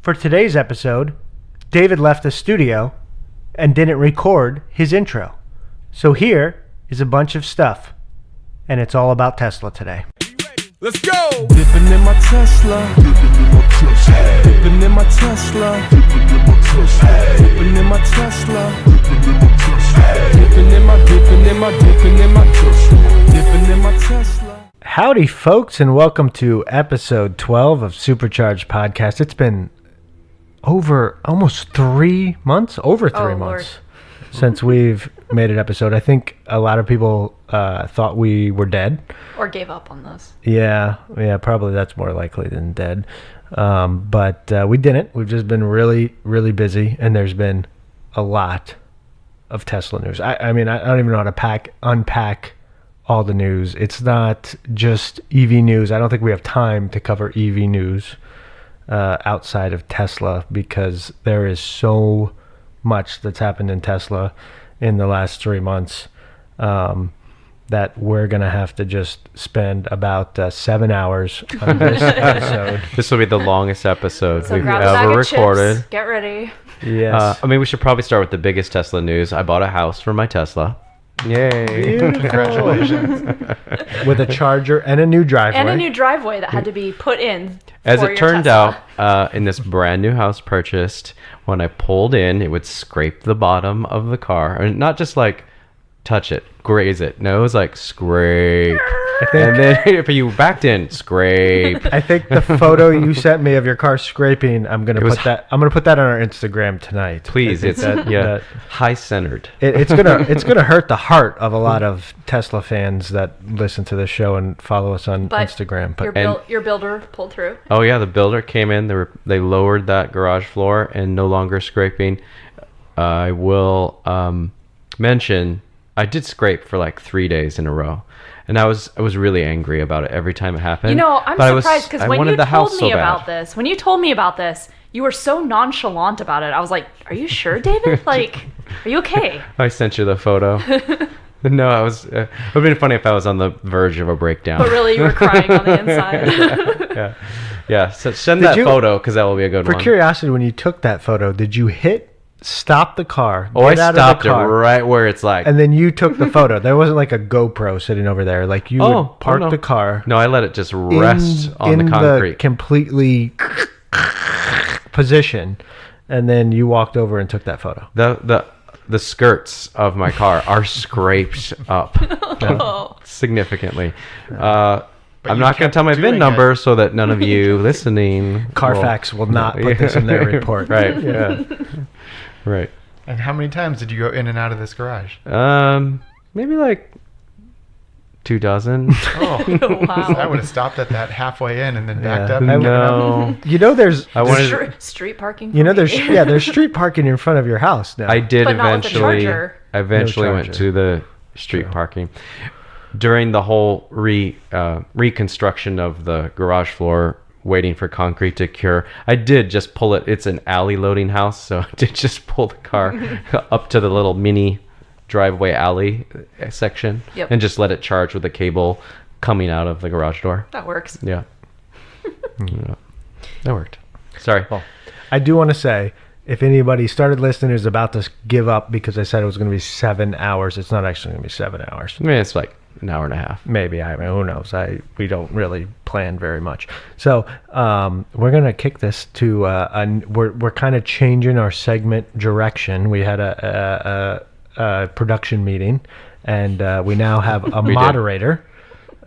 For today's episode, David left the studio and didn't record his intro. So here is a bunch of stuff, and it's all about Tesla today. Let's go! Dipping in my Tesla. Dipping in my Tesla. Dipping in my Tesla. Dipping in my Tesla. Howdy, folks, and welcome to episode 12 of Supercharged Podcast. It's been over almost 3 months, months since we've made an episode. I think a lot of people thought we were dead. Or gave up on this. Yeah, probably that's more likely than dead. But we didn't. We've just been really, really busy, and there's been a lot of Tesla news. I mean, I don't even know how to unpack all the news. It's not just EV news. I don't think we have time to cover EV news outside of Tesla, because there is so much that's happened in Tesla in the last 3 months that we're going to have to just spend about 7 hours on this episode. This will be the longest episode So we've grab a bag ever of recorded. chips, get ready. Yes. I mean, we should probably start with the biggest Tesla news. I bought a house for my Tesla. Yay. Congratulations. With a charger and a new driveway. And a new driveway that had to be put in. As for it your turned Tesla. out, in this brand new house purchased, when I pulled in, it would scrape the bottom of the car. And not just like touch it, graze it. No, it was like scrape. And then if you backed in, scrape. I think the photo you sent me of your car scraping, I'm gonna put that on our Instagram tonight. Please, it's high centered. It's gonna hurt the heart of a lot of Tesla fans that listen to this show and follow us on But Instagram. your builder pulled through. Oh yeah, the builder came in. They lowered that garage floor and no longer scraping. I will mention I did scrape for like 3 days in a row, and I was really angry about it every time it happened. You know, I'm surprised because when you told me about this, you were so nonchalant about it. I was like, "Are you sure, David? Like, are you okay?" I sent you the photo. No, I was. It would have been funny if I was on the verge of a breakdown. But really, you were crying on the inside. Yeah. So send that photo, because that will be a good For one. curiosity, when you took that photo, did you stop the car? Oh, I get out of the stopped it car, right where it's like. and then you took the photo. There wasn't like a GoPro sitting over there. Like you would park no. the car. No, I let it just rest on the concrete. Completely position, and then you walked over and took that photo. The skirts of my car are scraped up significantly. I'm not going to tell my VIN number so that none of you listening. Carfax will not put this in their report. Right. Yeah. Right. And how many times did you go in and out of this garage? Maybe like 2 dozen. Oh, Wow. I would have stopped at that halfway in and then backed up. No. You know, there's Street parking. you know there's street parking in front of your house now. I did But not with the eventually. charger. I eventually went charger. to the street parking. During the whole reconstruction of the garage floor, waiting for concrete to cure, I did just pull it. It's an alley loading house, so I did just pull the car up to the little mini driveway alley section and just let it charge with a cable coming out of the garage door. That works. Yeah. Yeah. That worked. Sorry. Well, I do want to say, if anybody started listening is about to give up because I said it was going to be 7 hours, it's not actually going to be 7 hours. I mean, it's like an hour and a half. Maybe. I mean, who knows? We don't really plan very much. So we're gonna kick this to we're kind of changing our segment direction. We had a production meeting, and we now have a moderator.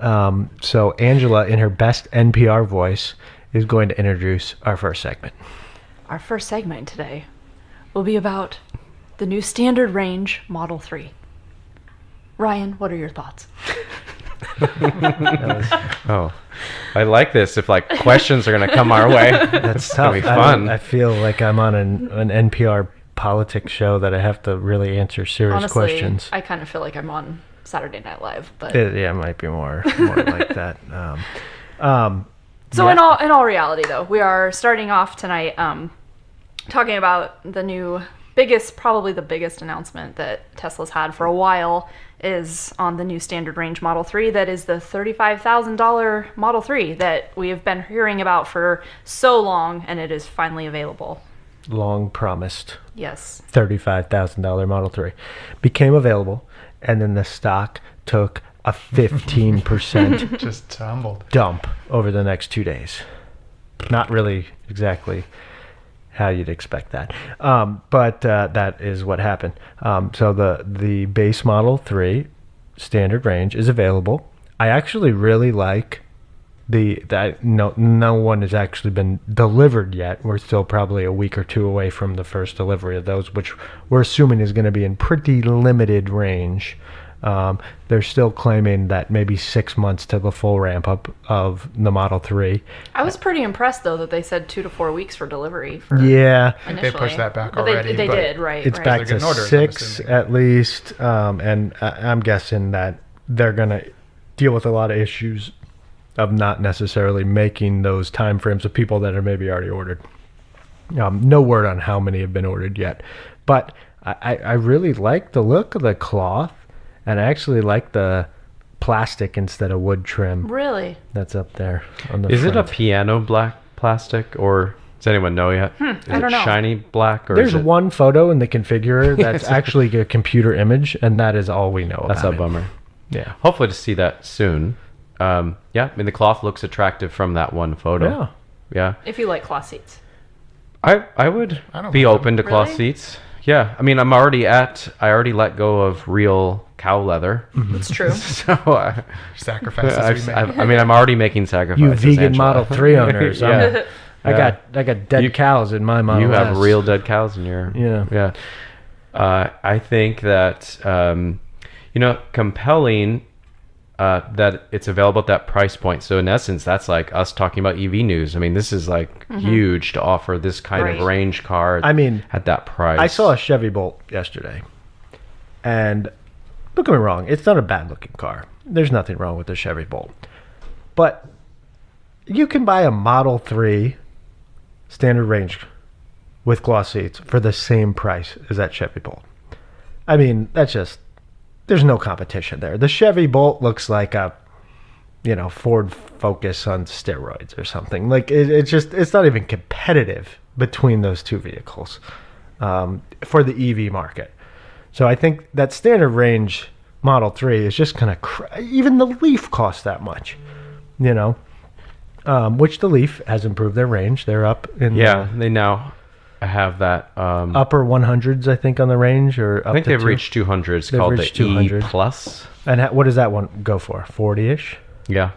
So Angela, in her best NPR voice, is going to introduce our first segment. Our first segment today will be about the new Standard Range Model 3. Ryan, what are your thoughts? Oh, I like this. If like questions are gonna come our way, That's tough. be fun. I feel like I'm on an NPR politics show that I have to really answer serious Honestly, questions. I kind of feel like I'm on Saturday Night Live, but It might be more like that. so in all reality, though, we are starting off tonight talking about the new probably the biggest announcement that Tesla's had for a while is on the new standard range Model 3. That is the $35,000 Model 3 that we have been hearing about for so long, and it is finally available. Long promised Yes. $35,000 Model 3 became available, and then the stock took a 15% Just tumbled. dump over the next 2 days. Not really exactly how you'd expect that, but that is what happened. So the base Model 3 standard range is available. I actually really like no one has actually been delivered yet. We're still probably a week or two away from the first delivery of those, which we're assuming is going to be in pretty limited range. They're still claiming that maybe 6 months to the full ramp up of the Model 3. I was pretty impressed, though, that they said 2 to 4 weeks for delivery. Yeah. I think they pushed that back But already. They but did, right. It's right. back They're to getting orders, I'm 6 assuming. at least, and I'm guessing that they're going to deal with a lot of issues of not necessarily making those time frames of people that are maybe already ordered. No word on how many have been ordered yet, but I really like the look of the cloth, and I actually like the plastic instead of wood trim Really? that's up there on the Is it a front. piano black plastic, or does anyone know yet? Is I don't it know. shiny black, or There's is it, one photo in the configurer that's actually a computer image, and that is all we know that's about a it. bummer. Yeah. Hopefully to see that soon. Yeah, I mean the cloth looks attractive from that one photo. Yeah. Yeah. If you like cloth seats. I would I don't be mind them. open to cloth Really? seats. Yeah, I mean I already let go of real cow leather, It's true. so Sacrifices we make. I'm already making sacrifices. You vegan Angela. Model 3 owners. Yeah. I got dead cows in my Model You have S. real dead cows in your Yeah. I think that compelling that it's available at that price point. So in essence, that's like us talking about EV news. I mean, this is like huge to offer this kind Right. of range car. I mean, at that price. I saw a Chevy Bolt yesterday, and don't get me wrong, it's not a bad looking car. There's nothing wrong with the Chevy Bolt, but you can buy a Model 3 standard range with cloth seats for the same price as that Chevy Bolt. I mean, there's no competition there. The Chevy Bolt looks like a Ford Focus on steroids or something. Like it's not even competitive between those two vehicles for the EV market. So I think that standard range Model 3 is just kind of even the Leaf costs that much, which the Leaf has improved their range. They're up in they now have that. upper 100s, I think, on the range, or up I think to they've 2. reached 200. It's They've called reached the 200. E Plus. And what does that one go for? 40-ish? Yeah.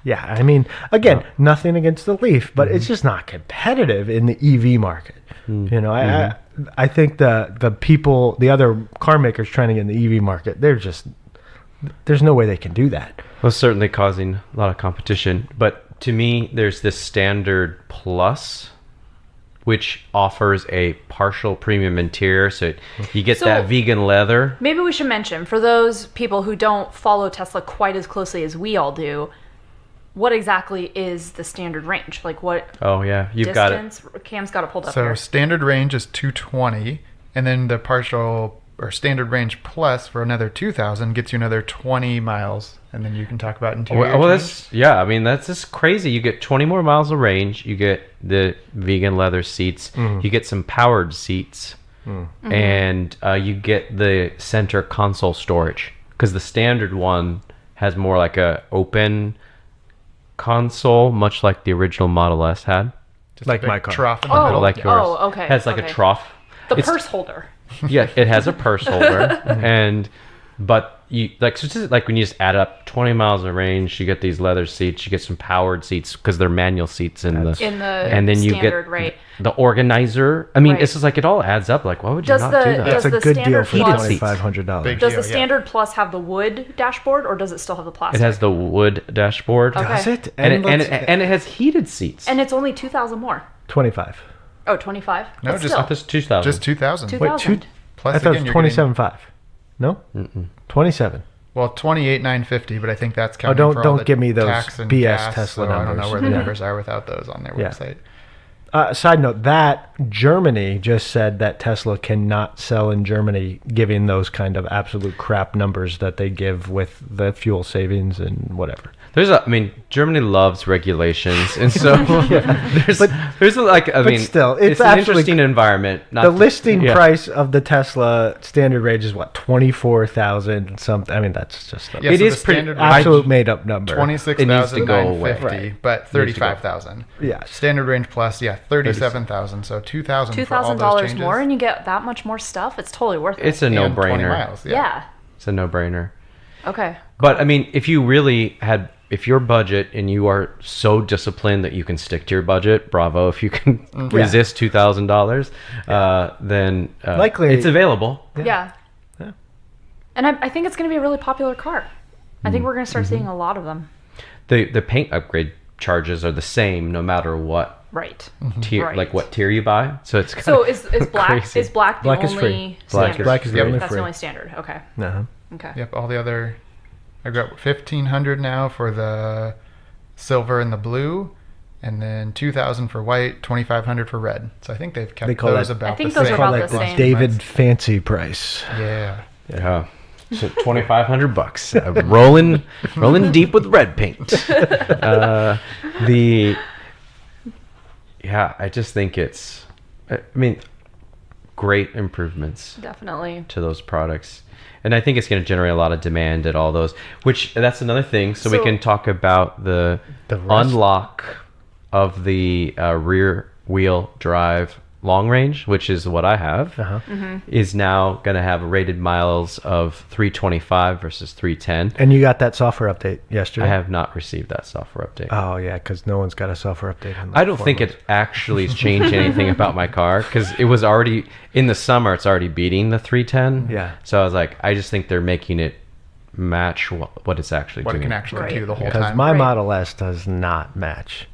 Yeah, I mean, again, nothing against the Leaf, but it's just not competitive in the EV market. I think the people, the other car makers trying to get in the EV market, there's no way they can do that. Well, it's certainly causing a lot of competition. But to me, there's this Standard Plus, which offers a partial premium interior. So you get So- that vegan leather. Maybe we should mention, for those people who don't follow Tesla quite as closely as we all do, what exactly is the standard range? Like what Oh, yeah. You've got it. distance? Cam's got it pulled up So here. standard range is 220, and then the partial or standard range plus for another 2,000 gets you another 20 miles, and then you can talk about interior. Well, change. that's just crazy. You get 20 more miles of range. You get the vegan leather seats. You get some powered seats, and you get the center console storage, because the standard one has more like a open console, much like the original Model S had. Just like a big my car. trough in the Oh, middle. Like yours. Oh, okay, Has like a okay. trough. The It's- purse holder. Yeah, it has a purse holder, but you like, so it's just like when you just add up 20 miles of range, you get these leather seats, you get some powered seats because they're manual seats in the And then you get standard, right? the organizer. I mean, Right. it's just like it all adds up. Like, why would you Does not the- do that? does That's a the good deal standard for plus- $2,500. Big Does the deal, yeah. standard plus have the wood dashboard, or does it still have the It plastic? has the wood dashboard. Okay. Does it? And let's- it has heated seats. And it's only 2,000 more. 25. Oh, 25? No, But just- still, That's 2,000. Just 2,000. 2,000. Plus I thought again, it was you're 27.5. No? 27. Well, 28,950, but I think that's counting don't- for all don't the give me those tax and BS gas, Tesla so I don't numbers. know where the numbers are without those on their Yeah. website. Side note, that Germany just said that Tesla cannot sell in Germany, giving those kind of absolute crap numbers that they give with the fuel savings and whatever. Germany loves regulations, and so there's still, it's an actually- interesting environment. The listing price of the Tesla standard range is what, 24,000 something. I mean, that's just Yeah, It so is the pretty- standard absolute made up number. It needs to go away. 26,950, Right. but 35,000. Yes. Standard range plus, 37,000. So 2,000 for all those $2,000 changes. more, and you get that much more stuff. It's totally worth it. It's a And 20 no-brainer. miles. yeah. It's a no-brainer. Okay. But I mean, if you really had, if your budget and you are so disciplined that you can stick to your budget, bravo. If you can resist $2,000, then Likely- it's available. Yeah. And I think it's going to be a really popular car. I think we're going to start seeing a lot of them. The paint upgrade charges are the same no matter what Right. tier, Right. like what tier you buy. So it's kind So of is black crazy. is black the Black is only free. standard? Black is the Yep. only That's free. the only standard. Okay. Uh-huh. Okay. Yep, all the other. I've got 1,500 now for the silver and the blue, and then 2,000 for white, 2,500 for red. So I think they've kept They call those that- about I think the those same. are Call about that the the same. David Fancy price. Yeah. Yeah. So $2,500. Rolling deep with red paint. I just think it's, great improvements Definitely. to those products. And I think it's going to generate a lot of demand at all those, which that's another thing. So we So- can talk about the rest- unlock of the rear wheel drive long range, which is what I have, is now going to have rated miles of 325 versus 310. And you got that software update yesterday? I have not received that software update. Oh, yeah, because no one's got a software update. On I don't think it actually has changed anything about my car because it was already in the summer. It's already beating the 310. Yeah. So I was like, I just think they're making it match what it's actually What it doing. can actually Right. do the whole Because time. my Right. Model S does not match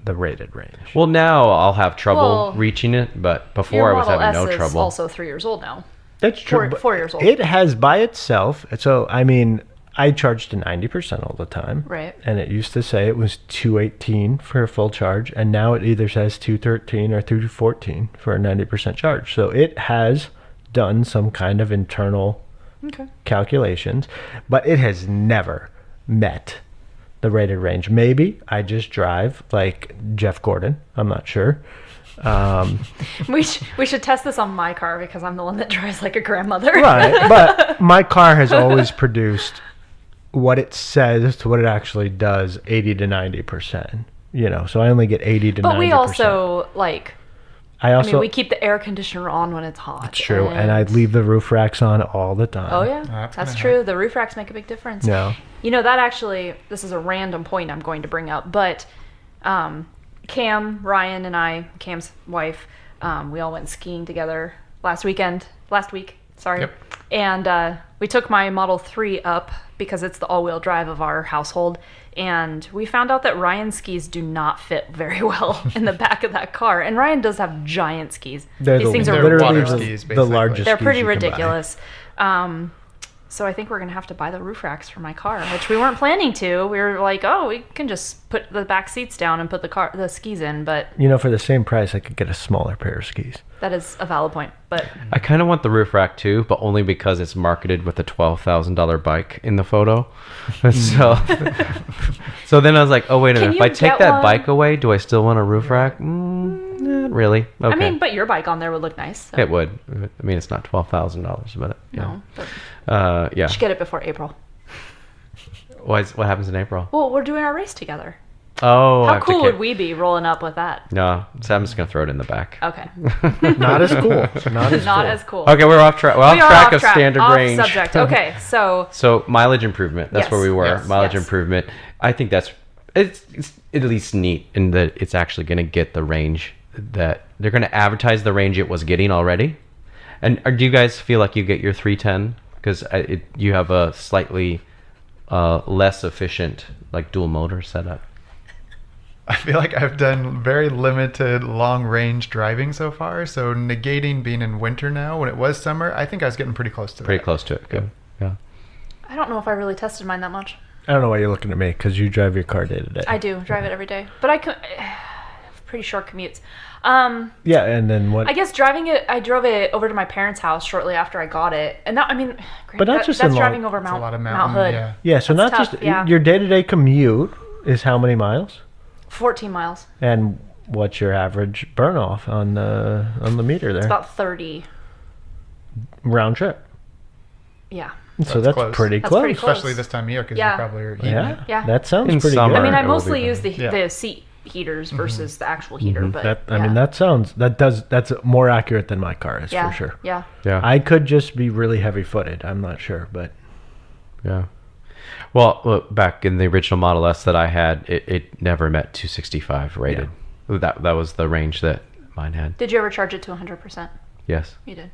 the rated range. Well, now I'll have trouble Well, reaching it, but Your before I was Model having S no is trouble. also 3 years old now. That's true. Four- but 4 years old. It has by itself. So, I mean, I charged to 90% all the time. Right. And it used to say it was 218 for a full charge. And now it either says 213 or 214 for a 90% charge. So it has done some kind of internal Okay. calculations, but it has never met the rated range. Maybe I just drive like Jeff Gordon. I'm not sure. We should test this on my car because I'm the one that drives like a grandmother. Right, but my car has always produced what it says to what it actually does, 80 to 90%. You know, so I only get 80 to 90%. But we also I we keep the air conditioner on when it's hot. it's true, and I leave the roof racks on all the time. Oh yeah, That's that's gonna true. The roof racks make a big difference. No. You know, that actually, this is a random point I'm going to bring up, but Cam, Ryan, and I, Cam's wife, we all went skiing together last week, sorry. Yep. And we took my Model 3 up because it's the all-wheel drive of our household, and we found out that Ryan's skis do not fit very well in the back of that car. And Ryan does have giant skis. These things are literally water the, skis, the basically. largest they're skis pretty you can buy. ridiculous. So I think we're gonna have to buy the roof racks for my car, which we weren't planning to. We were like, oh, we can just put the back seats down and put the skis in, but You know, for the same price, I could get a smaller pair of skis. that is a valid point. But I kind of want the roof rack too, but only because it's marketed with a $12,000 bike in the photo. So then I was like, oh wait a Can minute. If you I take get that one? bike away, do I still want a roof rack? Not really. Okay. I mean, but your bike on there would look nice. So. it would. I mean, it's not $12,000, but yeah. No, but Yeah. you should get it before April. What happens in April? Well, we're doing our race together. Oh, I How have to cool ca- would we be rolling up with that? No, so I'm just gonna throw it in the back. Okay, Not as cool. Not as not cool. as cool. Okay, we're off track. We're We off are track off of standard off range. subject. Okay, so So mileage improvement. That's Yes, where we were. yes, Mileage yes. improvement. I think it's at least neat in that it's actually going to get the range that they're going to advertise the range it was getting already. And do you guys feel like you get your 310 because you have a slightly less efficient like dual motor setup? I feel like I've done very limited long range driving so far. So negating being in winter now, when it was summer, I think I was getting pretty close to Pretty that. close to it. Good. Yeah. I don't know if I really tested mine that much. I don't know why you're looking at me, because you drive your car day to day. I do drive it every day, but I could pretty short commutes. Yeah, and then what? I guess I drove it over to my parents' house shortly after I got it, and that, I mean, But not just that's in driving long- over It's a lot of Mount mountain. Hood. Yeah. Yeah, so That's not tough, just yeah. your day-to-day commute is how many miles, 14 miles. and what's your average burn off on the meter there? It's about 30. Round trip. Yeah. So That's that's close. pretty That's close. pretty close. Especially this time of year because Yeah. you probably are heating Yeah, it. Yeah. that sounds In pretty summer. good. I mean, I it will mostly be use the Yeah. the seat heaters versus the actual heater, but I mean, that's more accurate than my car is yeah, for sure. Yeah. Yeah. I could just be really heavy-footed. I'm not sure, but Yeah. Well, look, back in the original Model S that I had, it never met 265 rated. That was the range that mine had. Did you ever charge it to 100%? Yes. You did.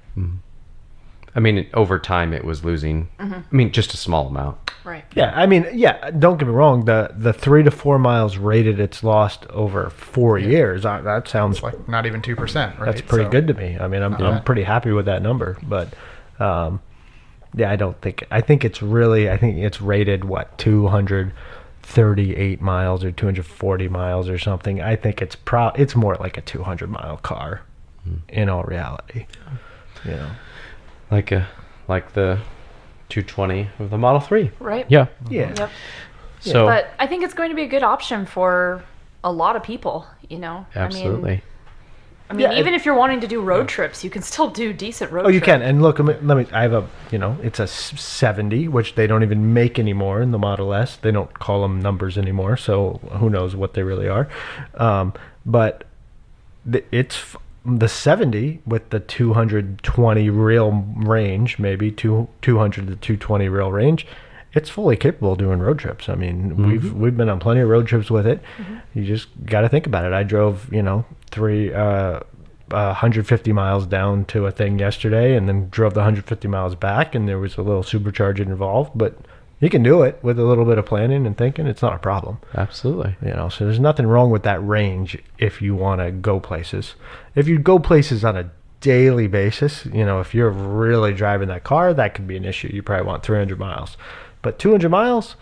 I mean, over time it was losing. I mean, just a small amount. Right. yeah, I mean, yeah. Don't get me wrong. The 3 to 4 miles rated it's lost over 4 years. That sounds It's like not even 2%, right? that's pretty So- good to me. I mean, I'm bad. pretty happy with that number. But yeah, I think it's rated what 238 miles or 240 miles or something. I think it's more like a 200-mile car in all reality. You know. Like the 220 of the Model 3. Right. Yeah. Yeah. Yep. So But I think it's going to be a good option for a lot of people, you know. absolutely. I mean, Yeah, even if you're wanting to do road trips, you can still do decent road Oh, you trips. can. And look, let me. I have a. It's a 70, which they don't even make anymore in the Model S. They don't call them numbers anymore, so who knows what they really are. But it's the 70 with the 220 real range, maybe 200 to 220 real range. It's fully capable of doing road trips. I mean, we've been on plenty of road trips with it. You just got to think about it. I drove, 150 miles down to a thing yesterday, and then drove the 150 miles back, and there was a little supercharger involved. But you can do it with a little bit of planning and thinking. It's not a problem. Absolutely. So there's nothing wrong with that range if you want to go places. If you go places on a daily basis, if you're really driving that car, that could be an issue. You probably want 300 miles. But 200 miles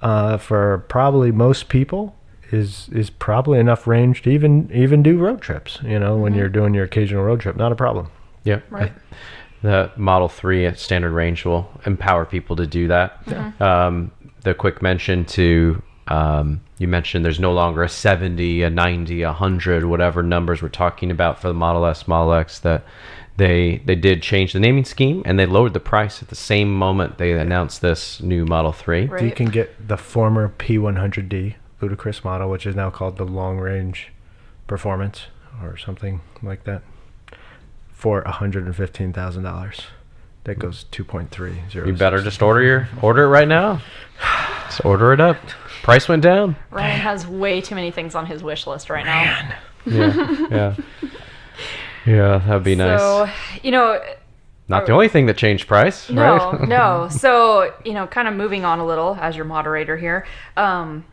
for probably most people is probably enough range to even do road trips, when you're doing your occasional road trip. Not a problem. Yep. Right. The Model 3 at standard range will empower people to do that. The quick mention to, you mentioned there's no longer a 70, a 90, 100, whatever numbers we're talking about for the Model S, Model X, that they did change the naming scheme, and they lowered the price at the same moment they announced this new Model 3. Right. So you can get the former P100D ludicrous model, which is now called the Long Range Performance or something like that, for $115,000. That goes 2.30. You better just order it right now. Just order it up. Price went down. Ryan has way too many things on his wish list right now. Yeah. Yeah, that'd be nice. So, Not the only thing that changed price, no, right? no. So, kind of moving on a little as your moderator here. And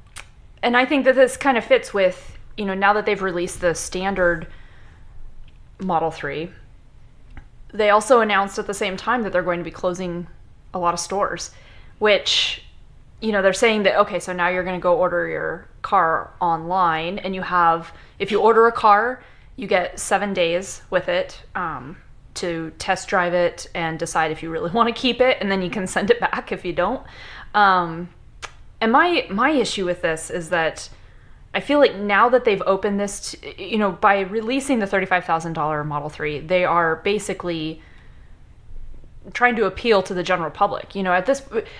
I think that this kind of fits with, now that they've released the standard Model 3, they also announced at the same time that they're going to be closing a lot of stores, which, they're saying that, okay, so now you're going to go order your car online, and if you order a car, you get 7 days with it to test drive it and decide if you really want to keep it, and then you can send it back if you don't. And my issue with this is that I feel like now that they've opened this, by releasing the $35,000 Model 3, they are basically trying to appeal to the general public.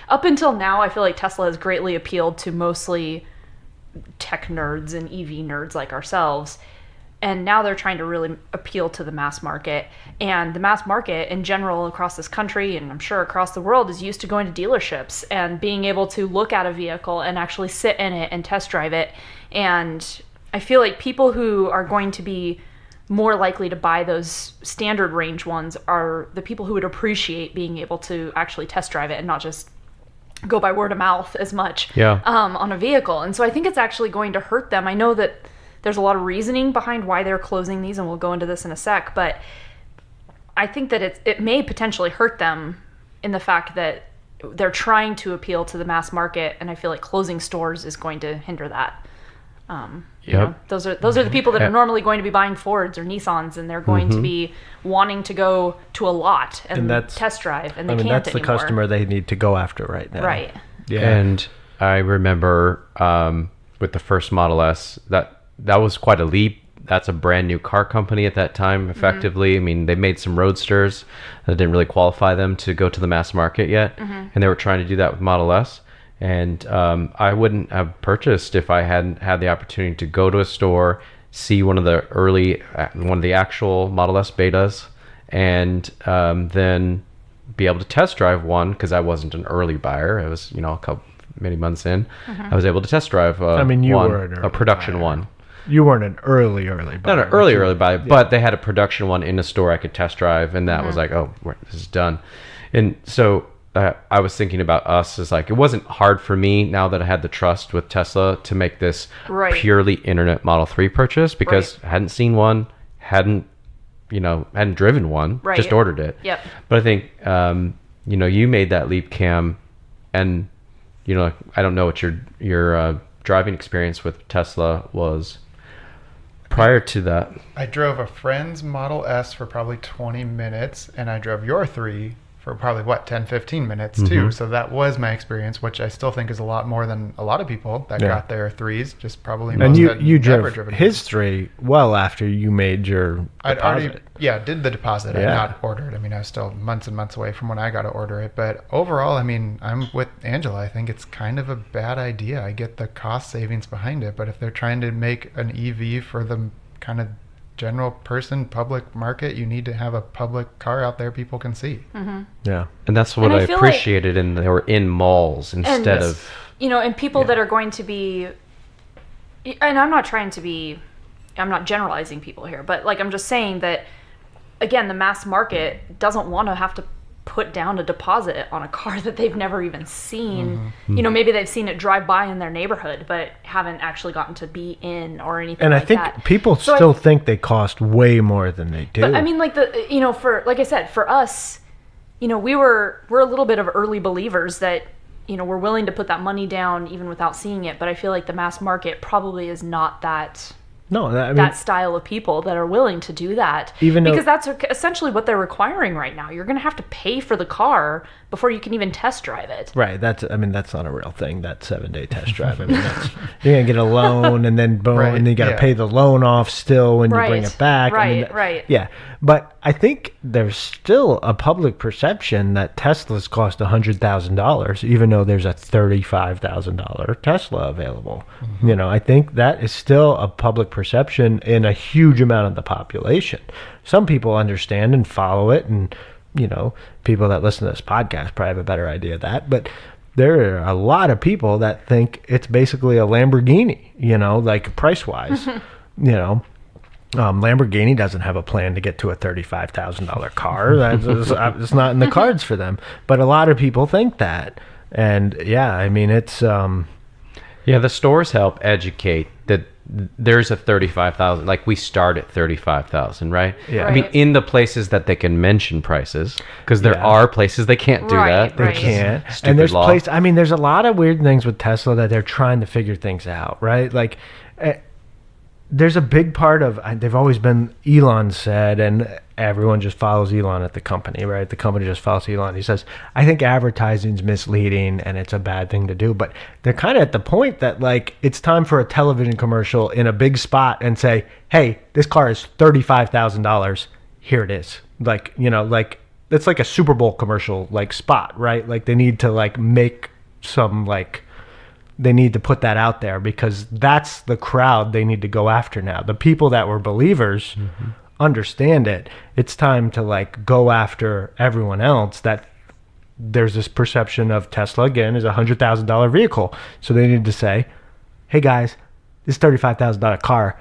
Up until now, I feel like Tesla has greatly appealed to mostly tech nerds and EV nerds like ourselves. And now they're trying to really appeal to the mass market. And the mass market in general across this country, and I'm sure across the world, is used to going to dealerships and being able to look at a vehicle and actually sit in it and test drive it. And I feel like people who are going to be more likely to buy those standard range ones are the people who would appreciate being able to actually test drive it and not just go by word of mouth as much on a vehicle. And so I think it's actually going to hurt them. I know that there's a lot of reasoning behind why they're closing these, and we'll go into this in a sec, but I think that it may potentially hurt them in the fact that they're trying to appeal to the mass market, and I feel like closing stores is going to hinder that. You know, those are the people that are Yep. normally going to be buying Fords or Nissans, and they're going to be wanting to go to a lot and that's- test drive, and they I mean, can't that's the anymore. customer they need to go after right now. Right. Yeah. And I remember with the first Model S, that was quite a leap. That's a brand new car company at that time, effectively. I mean, they made some roadsters that didn't really qualify them to go to the mass market yet. And they were trying to do that with Model S. And I wouldn't have purchased if I hadn't had the opportunity to go to a store, see one of the actual Model S betas, and then be able to test drive one, because I wasn't an early buyer. I was, many months in. I was able to test drive I mean, you one, were an a early production buyer. one. You weren't an early buyer. Not an early buy, but they had a production one in a store I could test drive, and that was like, oh, this is done. And so I was thinking about us as like, it wasn't hard for me now that I had the trust with Tesla to make this Right. purely internet Model 3 purchase, because I hadn't seen one, hadn't driven one, Right. just ordered it. Yep. But I think, you made that leap, Cam, and, I don't know what your driving experience with Tesla was prior to that. I drove a friend's Model S for probably 20 minutes, and I drove your 3 for probably 10, 15 minutes too. So that was my experience, which I still think is a lot more than a lot of people that Yeah. got their 3s. Just probably And most you had you never drove driven his 3 well after you made your I'd deposit. already did the deposit. I Yeah. had not ordered. I mean, I was still months and months away from when I got to order it. But overall, I mean, I'm with Angela. I think it's kind of a bad idea. I get the cost savings behind it, but if they're trying to make an EV for the kind of general person, public market, you need to have a public car out there people can see. Yeah. And that's what And I I feel like- appreciated, and they were in malls instead of. and people that are going to be, and I'm not generalizing people here, but like I'm just saying that, again, the mass market doesn't want to have to put down a deposit on a car that they've never even seen. Maybe they've seen it drive by in their neighborhood, but haven't actually gotten to be in or anything And I like think that. people So still think they cost way more than they do. But I mean, like for like I said, for us, we're a little bit of early believers that we're willing to put that money down even without seeing it. But I feel like the mass market probably is not that no, I mean, that style of people that are willing to do that. Even though- because that's essentially what they're requiring right now. You're going to have to pay for the car before you can even test drive it. right. That's not a real thing. That 7-day test drive. I mean, you're gonna get a loan, and then boom, Right, and then you got to yeah. pay the loan off still when you bring Right, it back. I mean, right. Yeah, but I think there's still a public perception that Teslas cost $100,000, even though there's a $35,000 Tesla available. I think that is still a public perception in a huge amount of the population. Some people understand and follow it, and people that listen to this podcast probably have a better idea of that. But there are a lot of people that think it's basically a Lamborghini, like price wise. Lamborghini doesn't have a plan to get to a $35,000 car. It's not in the cards for them. But a lot of people think that. And yeah, I mean, it's The stores help educate that there's a 35,000. Like, we start at 35,000, right? Yeah. I mean, Right. in the places that they can mention prices, because there Yeah. are places they can't do Right, that. they right. can't. Stupid And there's law. there's a lot of weird things with Tesla that they're trying to figure things out, right? Like, there's a big part of, they've always been, Elon said, and everyone just follows Elon at the company, right? The company just follows Elon. He says, I think advertising's misleading and it's a bad thing to do. But they're kind of at the point that, like, it's time for a television commercial in a big spot and say, hey, this car is $35,000. Here it is. Like, it's like a Super Bowl commercial, like, spot, right? Like, they need to, like, make some, like, they need to put that out there, because that's the crowd they need to go after now. The people that were believers understand it. It's time to, like, go after everyone else that there's this perception of Tesla, again, is a $100,000 vehicle. So they need to say, hey guys, this $35,000 car,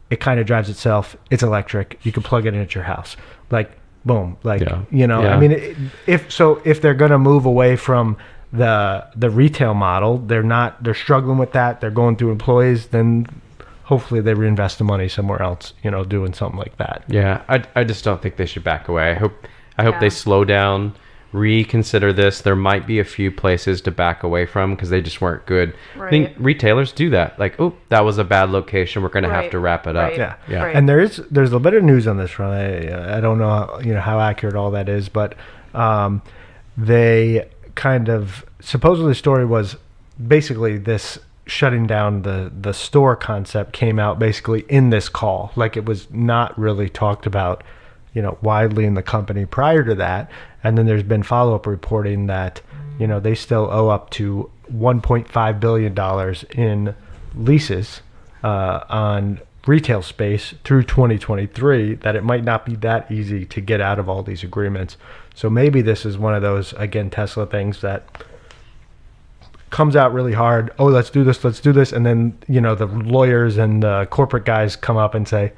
it kind of drives itself. It's electric. You can plug it in at your house. Like, boom. Like, Yeah. I mean, if they're going to move away from the retail model, they're struggling with that, they're going through employees, then hopefully they reinvest the money somewhere else, doing something like that. Yeah, I just don't think they should back away. I hope Yeah. they slow down reconsider this. There might be a few places to back away from because they just weren't good. I think Right. retailers do that. Like, oh, that was a bad location. We're going to have Right. to wrap it up. Right. Yeah, Yeah. Right. And there's a little bit of news on this front. I don't know how accurate all that is, but they kind of supposedly the story was basically this shutting down the store concept came out basically in this call. Like it was not really talked about, widely in the company prior to that. And then there's been follow-up reporting that they still owe up to $1.5 billion in leases on retail space through 2023, that it might not be that easy to get out of all these agreements. So maybe this is one of those, again, Tesla things that comes out really hard. Oh, let's do this. And then, the lawyers and the corporate guys come up and say,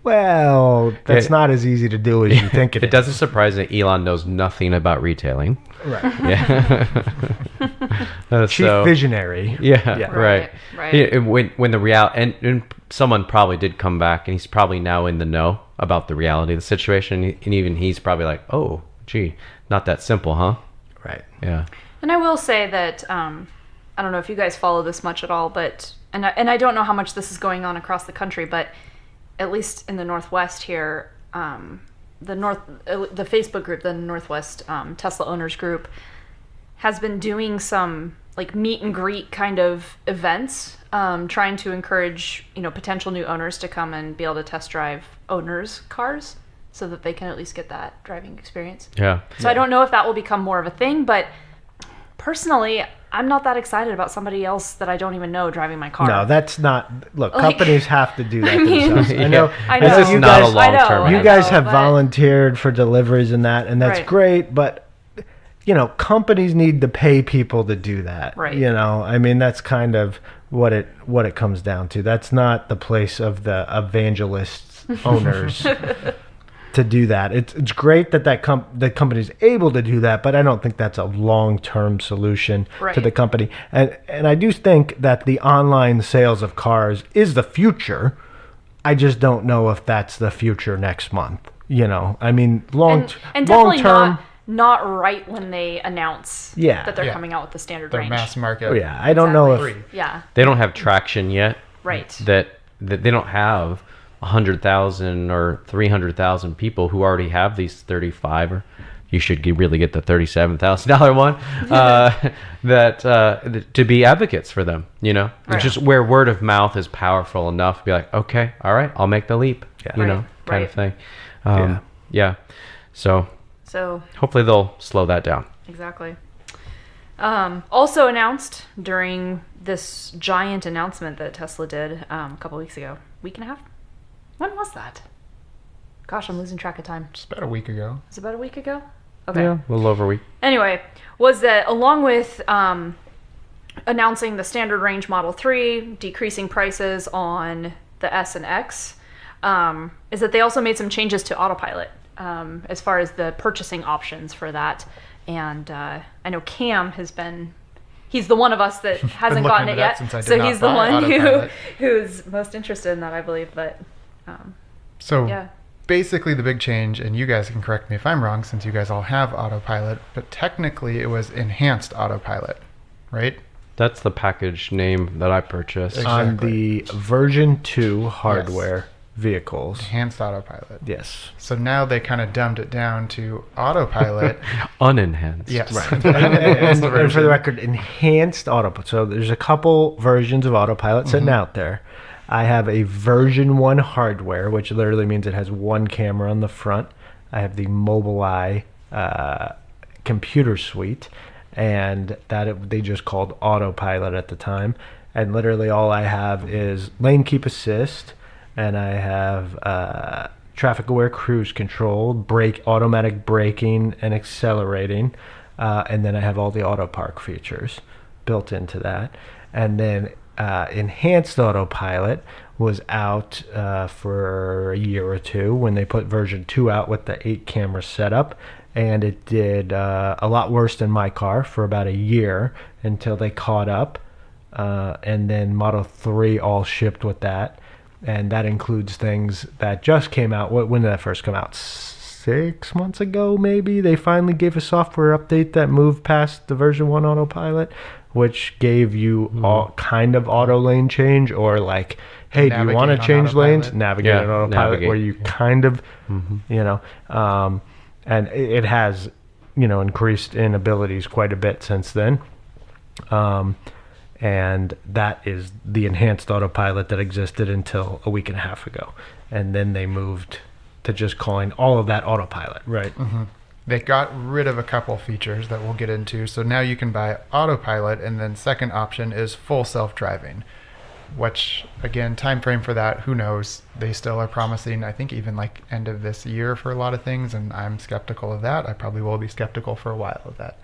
well, that's Yeah. not as easy to do as you think It is. doesn't surprise that Elon knows nothing about retailing. Right. Yeah. Chief visionary. Yeah, Yeah. right. Right. Yeah, when the and someone probably did come back, and he's probably now in the know about the reality of the situation, and even he's probably like, oh, gee, not that simple, huh? Right. Yeah. And I will say that I don't know if you guys follow this much at all, but and I don't know how much this is going on across the country, but at least in the Northwest here, the Facebook group, the Northwest Tesla Owners Group, has been doing some like meet and greet kind of events, trying to encourage potential new owners to come and be able to test drive owners' cars, so that they can at least get that driving experience. Yeah. So I don't know if that will become more of a thing, but personally, I'm not that excited about somebody else that I don't even know driving my car. No, that's not. Look, Like- companies have to do that I mean- themselves. I know. I This know. is you not guys, a long-term. I you know, guys have but- volunteered for deliveries and that, and that's Right. great. But companies need to pay people to do that. Right. I mean, that's kind of what it comes down to. That's not the place of the evangelists owners to do that. It's great that the company's able to do that, but I don't think that's a long-term solution to Right. the company. And I do think that the online sales of cars is the future. I just don't know if that's the future next month. I mean, long definitely term. not right when they announce Yeah. that they're Yeah. coming out with the standard Their range. mass market. Oh, yeah, I don't know if Three. Yeah, They don't have traction yet. right. That they don't have 100,000 or 300,000 people who already have these 35, or you should really get the $37,000 one, to be advocates for them. Right. It's just where word of mouth is powerful enough to be like, okay, all right, I'll make the leap. Yeah. Kind Right. of thing. Yeah. Yeah. So So hopefully they'll slow that down. exactly. Also announced during this giant announcement that Tesla did a couple weeks ago, week and a half. When was that? Gosh, I'm losing track of time. Just about a week ago. Was it about a week ago? Okay. Yeah, a little over a week. Anyway, was that along with announcing the standard range Model 3, decreasing prices on the S and X, is that they also made some changes to autopilot as far as the purchasing options for that. And I know Cam he's the one of us that hasn't looking gotten it into that yet. since I did So not he's the buy one Autopilot. who's most interested in that, I believe. But So yeah. basically the big change, and you guys can correct me if I'm wrong since you guys all have autopilot, but technically it was enhanced autopilot, right? That's the package name that I purchased. Exactly. on the version 2 hardware vehicles. Enhanced autopilot. Yes. So now they kind of dumbed it down to autopilot. Unenhanced. Yes. and, That's the and for the version. record, enhanced autopilot. So there's a couple versions of autopilot sitting out there. I have a version 1 hardware, which literally means it has one camera on the front. I have the Mobileye computer suite, and they just called autopilot at the time. And literally all I have is lane keep assist, and I have traffic aware cruise control, automatic braking and accelerating, and then I have all the auto park features built into that. And then enhanced autopilot was out for a year or two when they put version 2 out with the 8 camera setup, and it did a lot worse than my car for about a year until they caught up, and then Model 3 all shipped with that. And that includes things that just came out. When did that first come out? 6 months ago, maybe, they finally gave a software update that moved past the version 1 autopilot, which gave you all kind of auto lane change, or like, hey, do you want to Navigate on change lanes? autopilot. Navigate Yeah, on autopilot, navigate. where you kind of, and it has, increased in abilities quite a bit since then. And that is the enhanced autopilot that existed until a week and a half ago. And then they moved to just calling all of that autopilot. Right. They got rid of a couple features that we'll get into. So now you can buy autopilot, and then second option is full self-driving, which, again, time frame for that, who knows? They still are promising, I think, even like end of this year for a lot of things, and I'm skeptical of that. I probably will be skeptical for a while of that.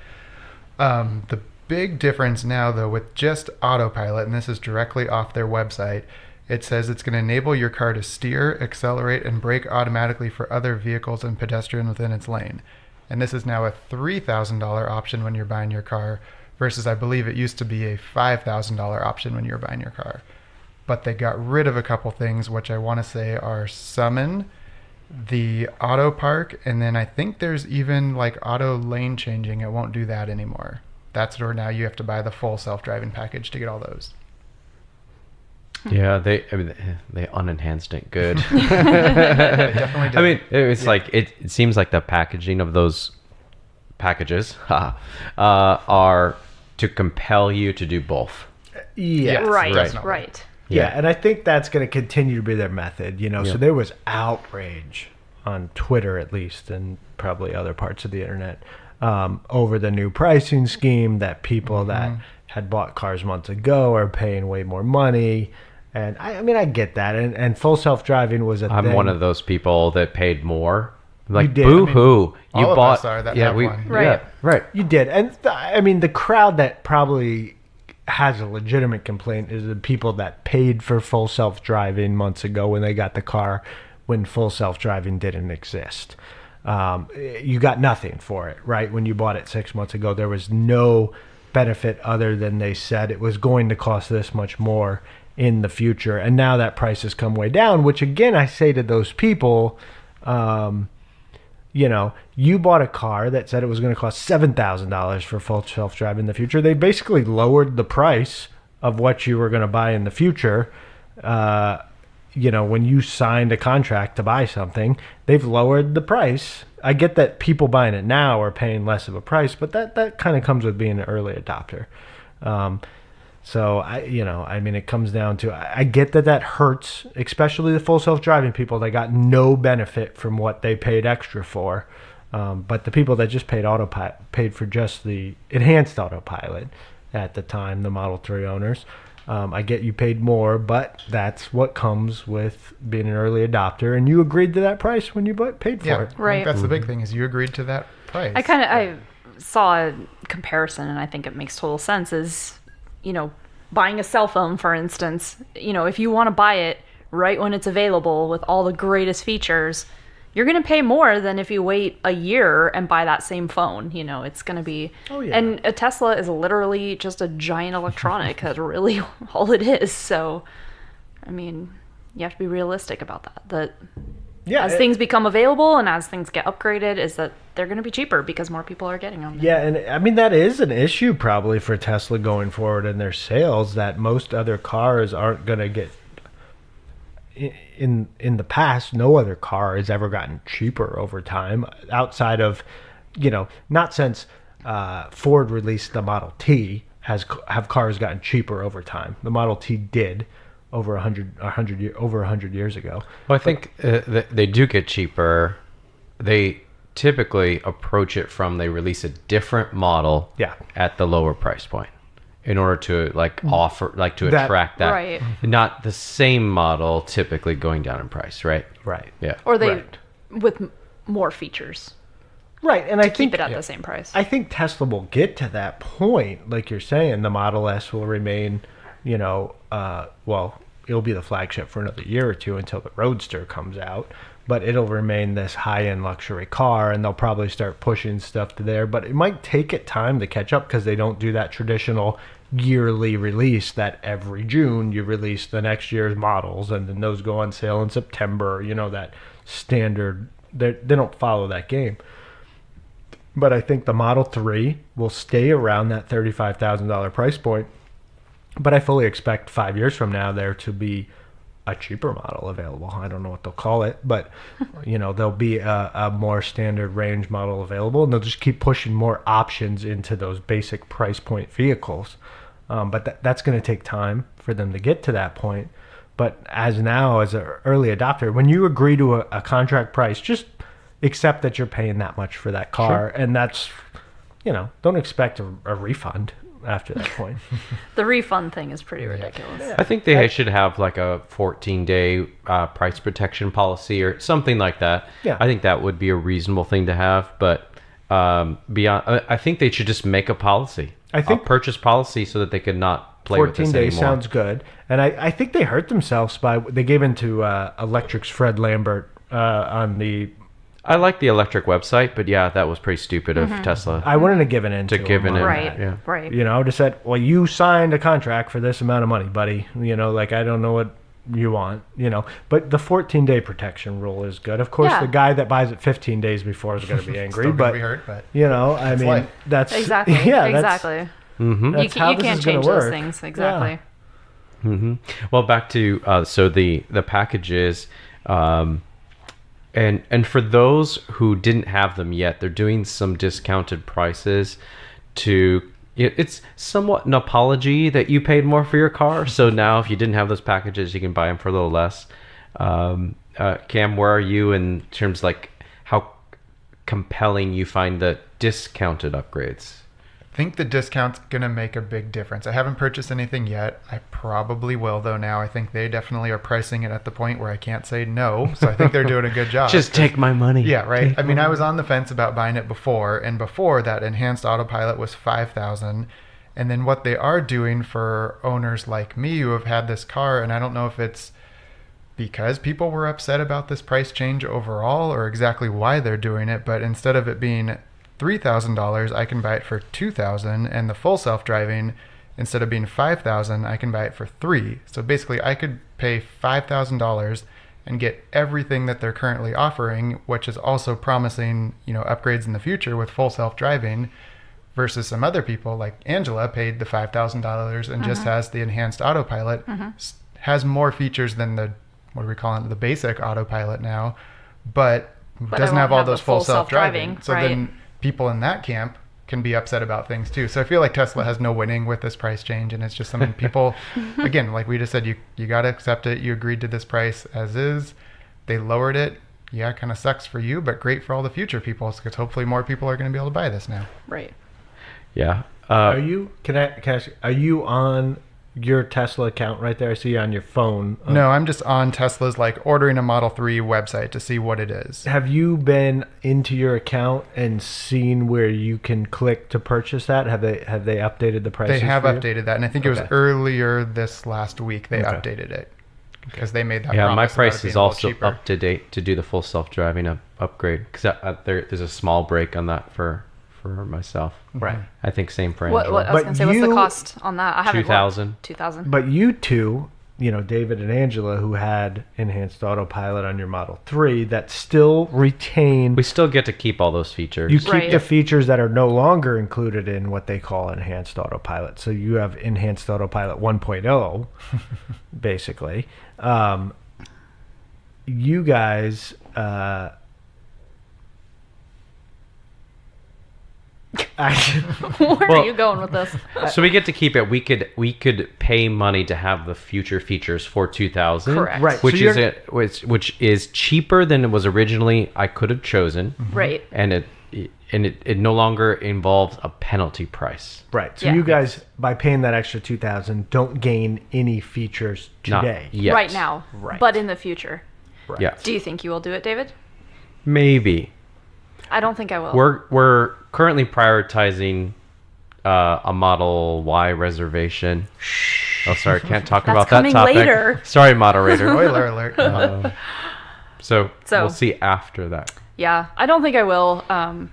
The big difference now, though, with just autopilot, and this is directly off their website, it says it's going to enable your car to steer, accelerate, and brake automatically for other vehicles and pedestrians within its lane. And this is now a $3,000 option when you're buying your car, versus I believe it used to be a $5,000 option when you were buying your car. But they got rid of a couple things, which I want to say are summon, the auto park, and then I think there's even like auto lane changing. It won't do that anymore. That's where now you have to buy the full self-driving package to get all those. Yeah, they unenhanced it good. They definitely did. I mean, it's like it seems like the packaging of those packages are to compel you to do both. Yes. Right, definitely. right. Yeah, and I think that's going to continue to be their method, Yeah. So there was outrage on Twitter, at least, and probably other parts of the internet, over the new pricing scheme, that people that had bought cars months ago are paying way more money. And I mean, I get that. And full self-driving was a thing. I'm one of those people that paid more. Like, did. boo I mean, hoo! You all of bought. us are that yeah, have we. one. Right. Yeah, right. You did. And I mean, the crowd that probably has a legitimate complaint is the people that paid for full self-driving months ago when they got the car, when full self-driving didn't exist. You got nothing for it, right? When you bought it 6 months ago, there was no benefit other than they said it was going to cost this much more in the future. And now that price has come way down, which again, I say to those people, you bought a car that said it was going to cost $7,000 for full self-drive in the future. They basically lowered the price of what you were going to buy in the future. When you signed a contract to buy something, they've lowered the price. I get that people buying it now are paying less of a price, but that kind of comes with being an early adopter. So it comes down to, I get that hurts, especially the full self-driving people. They got no benefit from what they paid extra for. But the people that just paid for just the enhanced autopilot at the time, the Model 3 owners, I get you paid more, but that's what comes with being an early adopter. And you agreed to that price when you paid for Yeah, it. I think Right. that's the big thing, is you agreed to that price. I saw a comparison, and I think it makes total sense, is, buying a cell phone, for instance. If you want to buy it right when it's available with all the greatest features, you're going to pay more than if you wait a year and buy that same phone. It's going to be... Oh, yeah. And a Tesla is literally just a giant electronic. That's really all it is. So, I mean, you have to be realistic about that. Yeah, As things become available and as things get upgraded, is that they're going to be cheaper because more people are getting them. Yeah, and I mean, that is an issue probably for Tesla going forward in their sales, that most other cars aren't going to get... In the past, no other car has ever gotten cheaper over time, outside of, not since Ford released the Model T have cars gotten cheaper over time. The Model T did over 100 years ago. Well, I think they do get cheaper. They typically approach it from, they release a different model Yeah. at the lower price point in order to offer, to That- attract that. Right. Not the same model typically going down in price, right? Right. Yeah. Or they, Right. with more features, Right, and I keep think it at the same price. I think Tesla will get to that point, like you're saying. The Model S will remain, it'll be the flagship for another year or two until the Roadster comes out, but it'll remain this high-end luxury car, and they'll probably start pushing stuff to there. But it might take it time to catch up because they don't do that traditional yearly release that every June you release the next year's models, and then those go on sale in September. That standard, they don't follow that game. But I think the Model 3 will stay around that $35,000 price point. But I fully expect 5 years from now there to be a cheaper model available. I don't know what they'll call it, but there'll be a more standard range model available, and they'll just keep pushing more options into those basic price point vehicles. But that's going to take time for them to get to that point. But as an early adopter, when you agree to a contract price, just accept that you're paying that much for that car, and that's, don't expect a refund after that point. The refund thing is pretty ridiculous. I think they should have like a 14-day price protection policy or something like that. Yeah. I think that would be a reasonable thing to have. But beyond, I think they should just make a policy. I think a purchase policy so that they could not play with 14 this days anymore. sounds good. And I think they hurt themselves they gave into Electric's Fred Lambert on the... I like the electric website, but yeah, that was pretty stupid of Tesla. I wouldn't have given in to give him in. on Right, that. Yeah. right. I would have said, well, you signed a contract for this amount of money, buddy. I don't know what you want, But the 14-day protection rule is good. Of course, Yeah. the guy that buys it 15 days before is going to be angry, Still gonna but, be hurt, but I mean, life. that's... Exactly. Yeah, exactly. Mm-hmm. That's You how this can't is gonna change those work. things. Exactly. Yeah. Mm-hmm. Well, back to so the packages, and for those who didn't have them yet, they're doing some discounted prices to. It's somewhat an apology that you paid more for your car. So now, if you didn't have those packages, you can buy them for a little less. Cam, where are you in terms how compelling you find the discounted upgrades? I think the discount's going to make a big difference. I haven't purchased anything yet. I probably will, though, now. I think they definitely are pricing it at the point where I can't say no. So I think they're doing a good job. Just take my money. Yeah, right. I mean, I was on the fence about buying it before, and before that enhanced autopilot was $5,000. And then what they are doing for owners like me who have had this car, and I don't know if it's because people were upset about this price change overall or exactly why they're doing it, but instead of it being $3,000, I can buy it for $2,000, and the full self-driving, instead of being $5,000, I can buy it for $3,000. So basically, I could pay $5,000 and get everything that they're currently offering, which is also promising, upgrades in the future with full self-driving, versus some other people like Angela paid the $5,000 and just has the enhanced autopilot, has more features than the basic autopilot now, but But doesn't I have won't all have those the full full self-driving. self-driving, So right. then people in that camp can be upset about things too. So I feel like Tesla has no winning with this price change, and it's just something people, again, like we just said, you got to accept it. You agreed to this price as is. They lowered it. Yeah, it kind of sucks for you, but great for all the future people, because hopefully more people are going to be able to buy this now. Right. Yeah. Are you, can I ask, are you on your Tesla account right there? I see you on your phone. No, I'm just on Tesla's ordering a Model 3 website to see what it is. Have you been into your account and seen where you can click to purchase that? Have they updated the prices? They have for you? updated that, and I think it was Okay. earlier this last week they Okay. updated it because they made that. Yeah, my promise about it price being is a little also cheaper. up to date to do the full self-driving upgrade because there's a small break on that for myself. Right. I think same for What, Angela. I was But going to say, what's the you- cost on that? I haven't 2,000. 2,000. But you two, David and Angela, who had enhanced autopilot on your Model 3, that still retain. We still get to keep all those features. You keep Right. the features that are no longer included in what they call enhanced autopilot. So you have enhanced autopilot 1.0, basically. You guys. Where Well- are you going with this? So we get to keep it. We could pay money to have the future features for 2,000. Correct. Right. Which So is you're- it? Which is cheaper than it was originally. I could have chosen, Right. and it no longer involves a penalty price. Right. So Yeah. you guys, by paying that extra 2,000, don't gain any features Not today. yet. Right now. Right. But in the future. Yeah. Do you think you will do it, David? Maybe. I don't think I will. We're currently prioritizing a Model Y reservation. Oh, sorry, can't talk That's about that coming topic. later. Sorry, moderator. Spoiler alert. So So- we'll see after that. Yeah, I don't think I will. I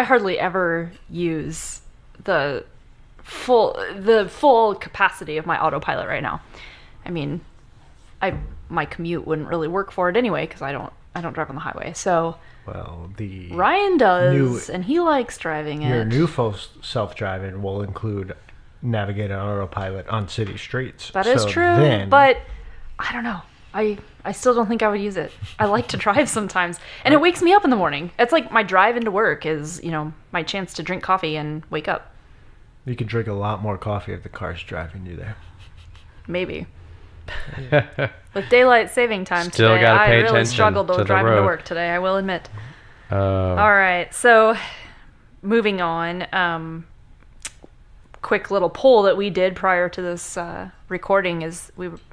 hardly ever use the full capacity of my autopilot right now. I mean, my commute wouldn't really work for it anyway because I don't I don't drive on the highway. So Well, the Ryan does, New- and he likes driving it. your new self-driving will include navigate on autopilot on city streets. That is So true, then- but I don't know. I still don't think I would use it. I like to drive sometimes, and it wakes me up in the morning. It's like my drive into work is, my chance to drink coffee and wake up. you can drink a lot more coffee if the car's driving you there. Maybe. With daylight saving time Still today, gotta I pay really attention struggled to to the drive into road. work today, I will admit. Uh, All right, so moving on. Quick little poll that we did prior to this recording is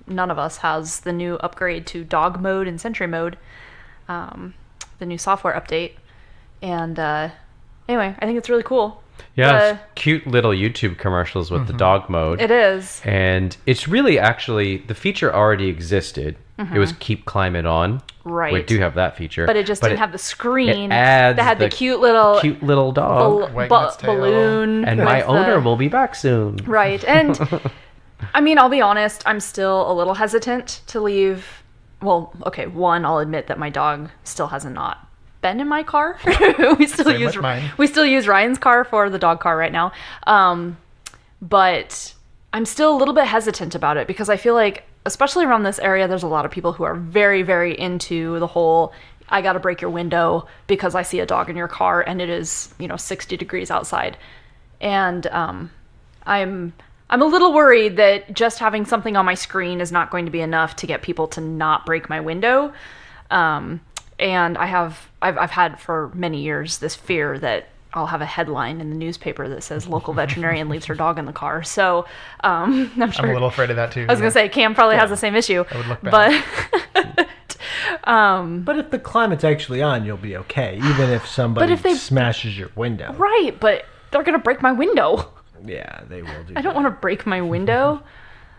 none of us has the new upgrade to dog mode and sentry mode, the new software update. And anyway, I think it's really cool. yeah, it's cute little YouTube commercials with the dog mode. It is. And it's really actually, the feature already existed. It was keep climate on. Right. We do have that feature. But it just didn't have the screen it adds that had the cute little dog. Wagging its tail. balloon. And with my owner the- will be back soon. Right. And I mean, I'll be honest, I'm still a little hesitant to leave. Well, okay, one, I'll admit that my dog still hasn't not been in my car. we still Same use with mine. we still use Ryan's car for the dog car right now. But I'm still a little bit hesitant about it because I feel like, especially around this area, there's a lot of people who are very, very into the whole I got to break your window because I see a dog in your car and it is, 60 degrees outside. And I'm a little worried that just having something on my screen is not going to be enough to get people to not break my window. And I've had for many years this fear that I'll have a headline in the newspaper that says local veterinarian leaves her dog in the car. So I'm sure. I'm a little afraid of that too. I was gonna say Cam probably has the same issue. That would look bad. But if the climate's actually on, you'll be okay, even if somebody if they- smashes your window. Right, but they're gonna break my window. Yeah, they will do. I don't want to break my window.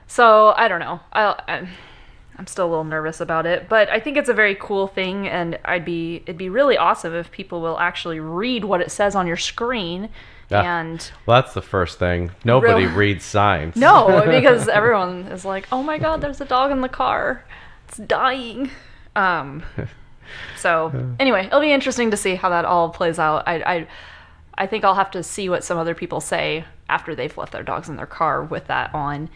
So I don't know. I'm still a little nervous about it, but I think it's a very cool thing, and it'd be really awesome if people will actually read what it says on your screen. Yeah. And Well, that's the first thing. Nobody Real- reads signs. no, because everyone is like, "Oh my God, there's a dog in the car. It's dying." So anyway, it'll be interesting to see how that all plays out. I think I'll have to see what some other people say after they've left their dogs in their car with that on.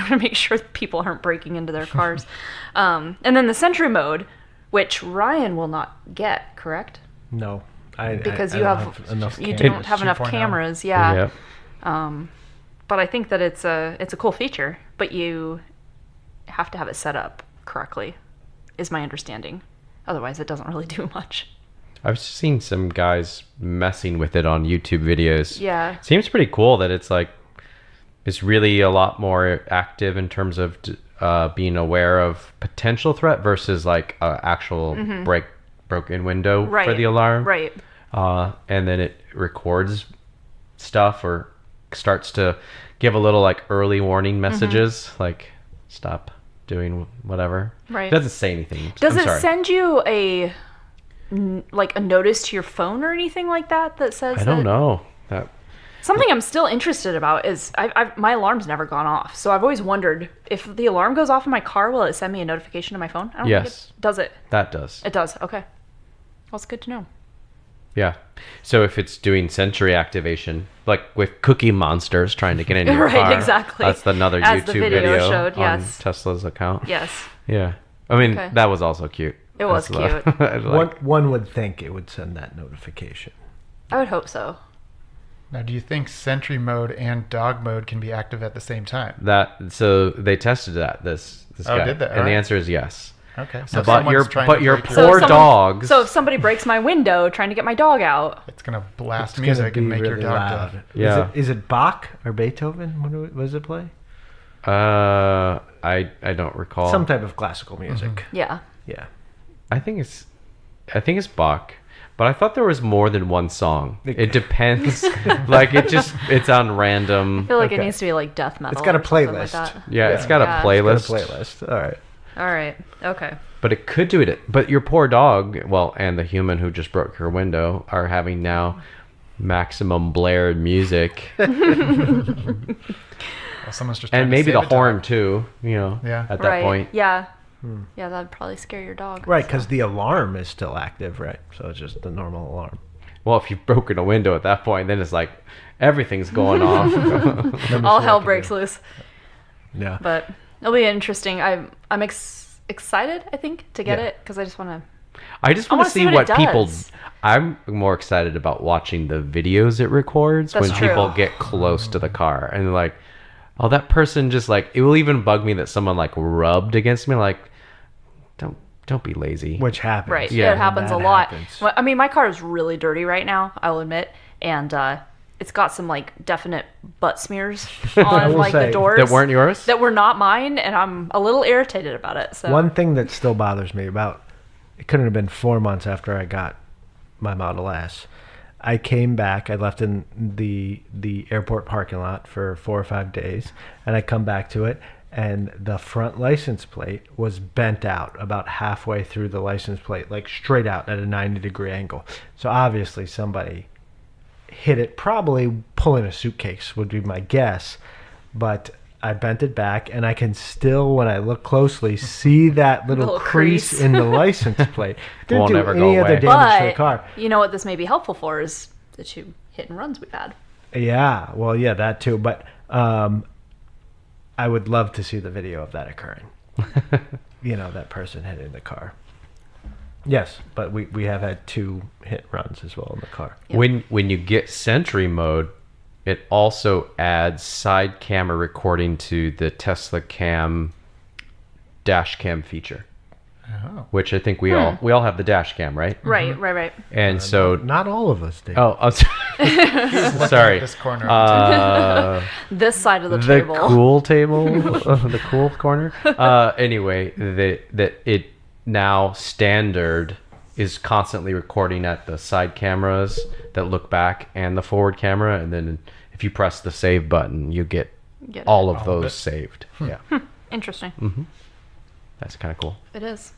To make sure that people aren't breaking into their cars. And then the Sentry mode, which Ryan will not get, correct? No, Because I you don't have enough. you cameras. don't have enough 2.0. cameras, yeah. Yep. But I think that it's a cool feature, but you have to have it set up correctly, is my understanding. Otherwise, it doesn't really do much. I've seen some guys messing with it on YouTube videos. Yeah. Seems pretty cool that it's really a lot more active in terms of being aware of potential threat versus like a actual broken window Right. for the alarm. Right. And then it records stuff or starts to give a little like early warning messages, like stop doing whatever. Right. It doesn't say anything. Does I'm it sorry. send you a notice to your phone or anything like that says I don't that- know. That Something I'm still interested about is my alarm's never gone off. So I've always wondered if the alarm goes off in my car, will it send me a notification to my phone? I don't think Yes. it does. It does. It does. Okay. Well, it's good to know. Yeah. So if it's doing sensory activation, like with Cookie Monsters trying to get in your Right, car, exactly. that's another As the YouTube video showed, on yes. Tesla's account. Yes. Yeah. I mean, Okay. that was also cute. It was That's lo- cute. I like- One would think it would send that notification. I would hope so. Now, do you think Sentry mode and Dog mode can be active at the same time? So they tested that this Oh, guy, did they? and the Alright. answer is yes. Okay, so if But someone's your trying to your break in, poor if dogs. So if somebody breaks my window trying to get my dog out, it's gonna blast It's gonna music and be make your really dog loud. deaf. Yeah. Is it Bach or Beethoven? What does it play? I don't recall. Some type of classical music. yeah. Yeah. I think it's Bach, but I thought there was more than one song. It depends. Like it's on random. I feel like it Okay. needs to be like death metal. It's got a or something like playlist. that. Yeah, it's got Yeah. a playlist. It's got a playlist. All right. All right. Okay. But it could do it. But your poor dog, well, and the human who just broke your window are having now maximum blared music, Well, someone's just trying and to maybe save the a dog. horn too. You know, Yeah. at that right. point. Yeah. Yeah, that'd probably scare your dog. Right, so. because the alarm is still active, right? So it's just the normal alarm. Well, if you've broken a window at that point, then it's like everything's going off. all hell breaks loose. Yeah. But it'll be interesting. I'm excited, I think, to get Yeah. it because I just want to. I just I want wanna to see see what what it people. does. I'm more excited about watching the videos it records That's when true. people get close to the car and they're like, oh, that person just like. It will even bug me that someone like rubbed against me. Like, don't be lazy. Which happens. Right. Yeah. It happens a That lot. happens. Well, I mean, my car is really dirty right now, I'll admit. And it's got some like definite butt smears on will like say, the doors That weren't yours. that were not mine, and I'm a little irritated about it. So One thing that still bothers me about it couldn't have been 4 months after I got my Model S. I came back. I left in the airport parking lot for 4 or 5 days, and I come back to it, and the front license plate was bent out about halfway through the license plate, like straight out at a 90-degree angle. So obviously somebody hit it, probably pulling a suitcase would be my guess, but I bent it back, and I can still, when I look closely, see that little Little crease crease. in the license plate. Didn't Won't do ever any go other away. damage to the but car. you know what this may be helpful for is the 2 hit and runs we've had. Yeah, well, yeah, that too. But I would love to see the video of that occurring. That person hitting the car. Yes, but we have had 2 hit runs as well in the car. Yep. When you get Sentry mode, it also adds side camera recording to the Tesla Cam dash cam feature, Oh. which I think we all have the dash cam, right? Right. And so Not all of us did. I'm Looking sorry. at this corner of This side of the The table. cool table, the cool corner. Anyway, that it now standard is constantly recording at the side cameras that look back and the forward camera, and then if you press the save button, you get Get all it. of those saved. Yeah, Interesting. that's kind of cool. It is.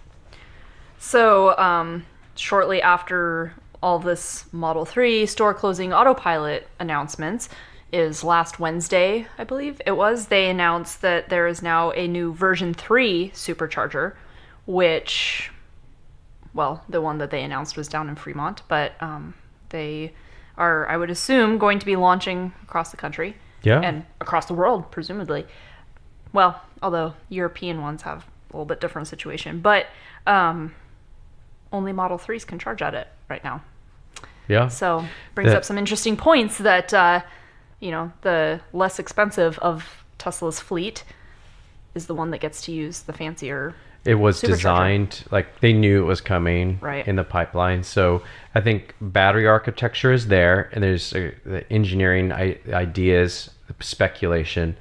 So, shortly after all this Model 3 store closing autopilot announcements is last Wednesday, I believe it was, they announced that there is now a new version 3 supercharger, which, well, the one that they announced was down in Fremont, but they are, I would assume, going to be launching across the country. Yeah. And across the world, presumably. Well, although European ones have a little bit different situation, but only Model 3s can charge at it right now. Yeah. So brings That- up some interesting points that the less expensive of Tesla's fleet is the one that gets to use the fancier. It was Supercharger. designed like they knew it was coming Right. in the pipeline. So I think battery architecture is there, and there's the engineering ideas, speculation,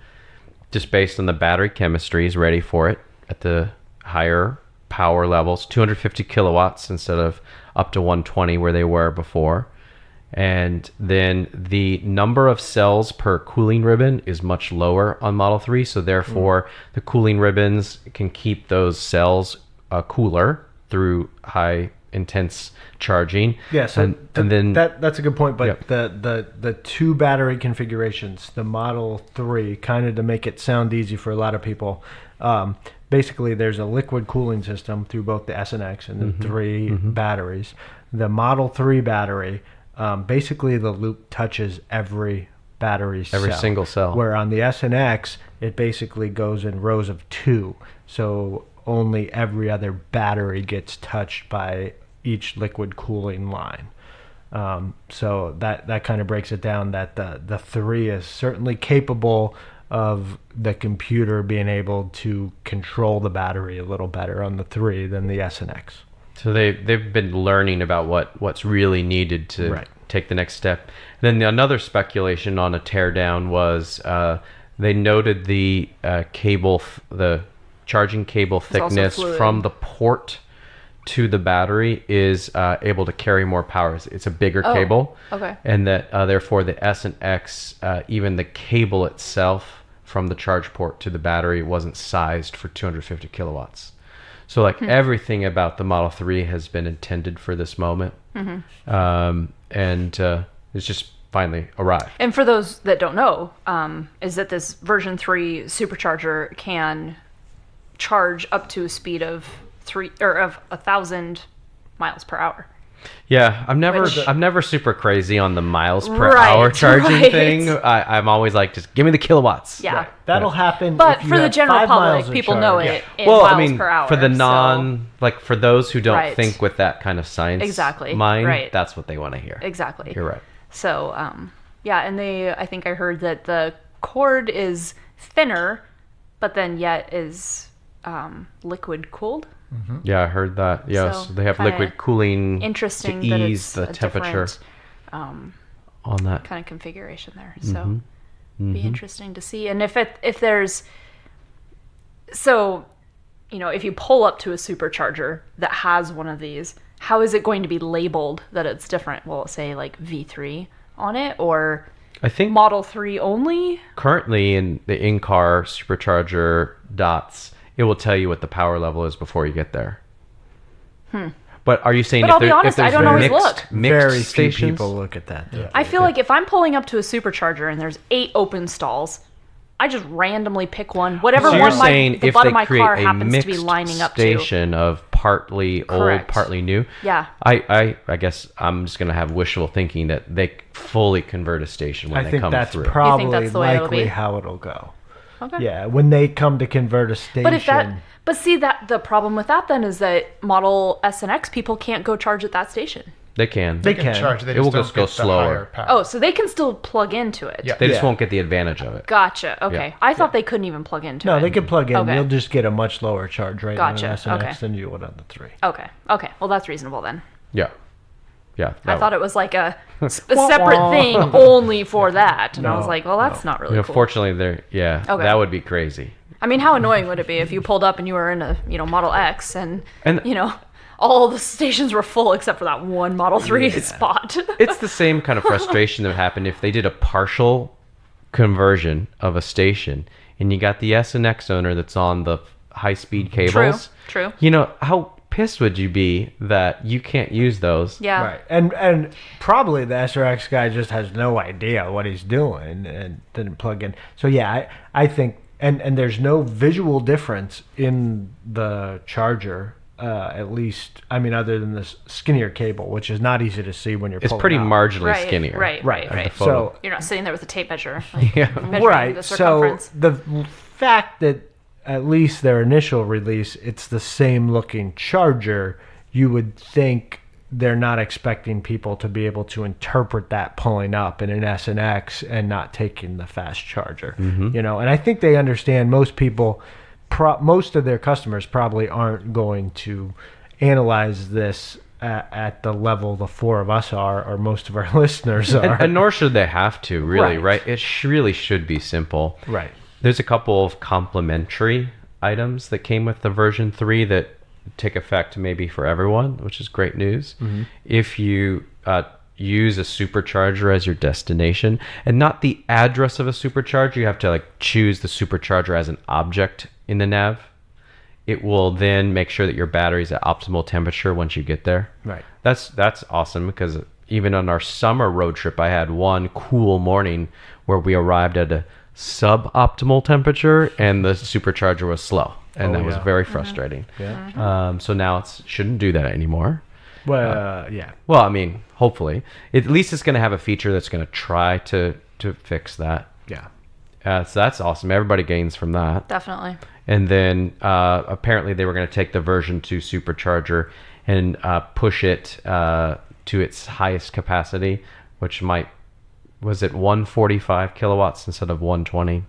just based on the battery chemistry is ready for it at the higher power levels, 250 kilowatts instead of up to 120 where they were before. And then the number of cells per cooling ribbon is much lower on Model 3. So therefore, the cooling ribbons can keep those cells cooler through high intense charging. Yeah, so and then that's a good point. But Yep. the 2 battery configurations, the Model 3, kind of to make it sound easy for a lot of people. Basically, there's a liquid cooling system through both the S and X and the 3 batteries. The Model 3 battery, basically the loop touches every battery Every cell. single cell. Where on the S and X, it basically goes in rows of 2. So only every other battery gets touched by each liquid cooling line. So that kind of breaks it down that the 3 is certainly capable of the computer being able to control the battery a little better on the 3 than the S and X. So they've been learning about what's really needed to Right. take the next step. Then another speculation on a teardown was they noted the the charging cable also thickness fluid. from the port to the battery is able to carry more power. It's a bigger Oh, cable, okay. and that therefore the S and X, even the cable itself from the charge port to the battery wasn't sized for 250 kilowatts. So like everything about the Model 3 has been intended for this moment. And it's just finally arrived. And for those that don't know, is that this version 3 supercharger can charge up to a speed of 1,000 miles per hour. Yeah, I'm never super crazy on the miles per hour charging right. thing. I'm always like, just give me the kilowatts. Yeah. Right. That'll happen. But if you for the have general 5 miles public, of people charge. know it in Well, miles I mean, per hour. for the so- like for those who don't Right. think with that kind of science Exactly, mind, right. that's what they want to hear. Exactly. You're right. So, yeah, and I think I heard that the cord is thinner, but then yet is liquid cooled. Yeah, I heard that. Yes, So, they have kinda liquid cooling Interesting to that ease it's the a temperature different, on that. kind of configuration there. So, be interesting to see. And if there's, so, if you pull up to a supercharger that has one of these, how is it going to be labeled that it's different? Will it say like V3 on it, or I think Model 3 only? currently in the in-car supercharger dots, it will tell you what the power level is before you get there. But are you saying But if I'll be there- if honest, I there's don't always mixed, look. mixed Very few stations? people look at that. Though. I feel like if I'm pulling up to a supercharger and there's 8 open stalls, I just randomly pick one, whatever So one you're saying the if butt they of my create car a happens to be mixed lining up to. station of partly old, Correct. partly new. Yeah. I guess I'm just gonna have wishful thinking that they fully convert a station when I they think come that's through. probably that's the way it'll likely be? how it'll go. Okay. Yeah, when they come to convert a station. But see that the problem with that then is that Model S and X people can't go charge at that station. They can. They They can can. charge. They It will just just don't go get the slower. higher power. Oh, so they can still plug into it. Yeah. They just Yeah. won't get the advantage of it. Gotcha. Okay. Yeah. I thought they couldn't even plug into No, it. they could plug in. Okay. You'll just get a much lower charge rate Gotcha, on an S and X okay. than you would on the 3. Okay. Okay. Well, that's reasonable then. Yeah. Yeah. I thought it was like a separate thing only for that, and I was No, like, well, that's not really cool. Fortunately, that Okay. would be crazy. I mean, how annoying would it be if you pulled up and you were in a Model X and And- all the stations were full except for that one Model 3 spot. It's the same kind of frustration that would happen if they did a partial conversion of a station and you got the S and X owner that's on the high-speed cables. True. How pissed would you be that you can't use those? Yeah. Right. And probably the SRX guy just has no idea what he's doing and didn't plug in. So yeah, I think and there's no visual difference in the charger. At least, I mean, other than this skinnier cable, which is not easy to see when you're It's pulling pretty out. marginally Right, skinnier. right. at the photo. So You're not sitting there with a tape measure. Like, Yeah. measuring right. the So circumference. the fact that at least their initial release, it's the same looking charger, you would think they're not expecting people to be able to interpret that pulling up in an S and X and not taking the fast charger. And I think they understand most people. Most of their customers probably aren't going to analyze this at the level the 4 of us are, or most of our listeners are. And nor should they have to, really, Right. right? It really should be simple. Right. There's a couple of complementary items that came with the version 3 that take effect maybe for everyone, which is great news. If you use a supercharger as your destination and not the address of a supercharger, you have to choose the supercharger as an object in the nav. It will then make sure that your battery's at optimal temperature once you get there. Right. That's awesome, because even on our summer road trip, I had one cool morning where we arrived at a suboptimal temperature and the supercharger was slow, and Oh, that was yeah. very frustrating. Yeah. So now it shouldn't do that anymore. Well, yeah. Well, I mean, hopefully, at least it's going to have a feature that's going to try to fix that. Yeah. So that's awesome. Everybody gains from that. Definitely. And then apparently they were going to take the version 2 supercharger and push it to its highest capacity, which was it 145 kilowatts instead of 120?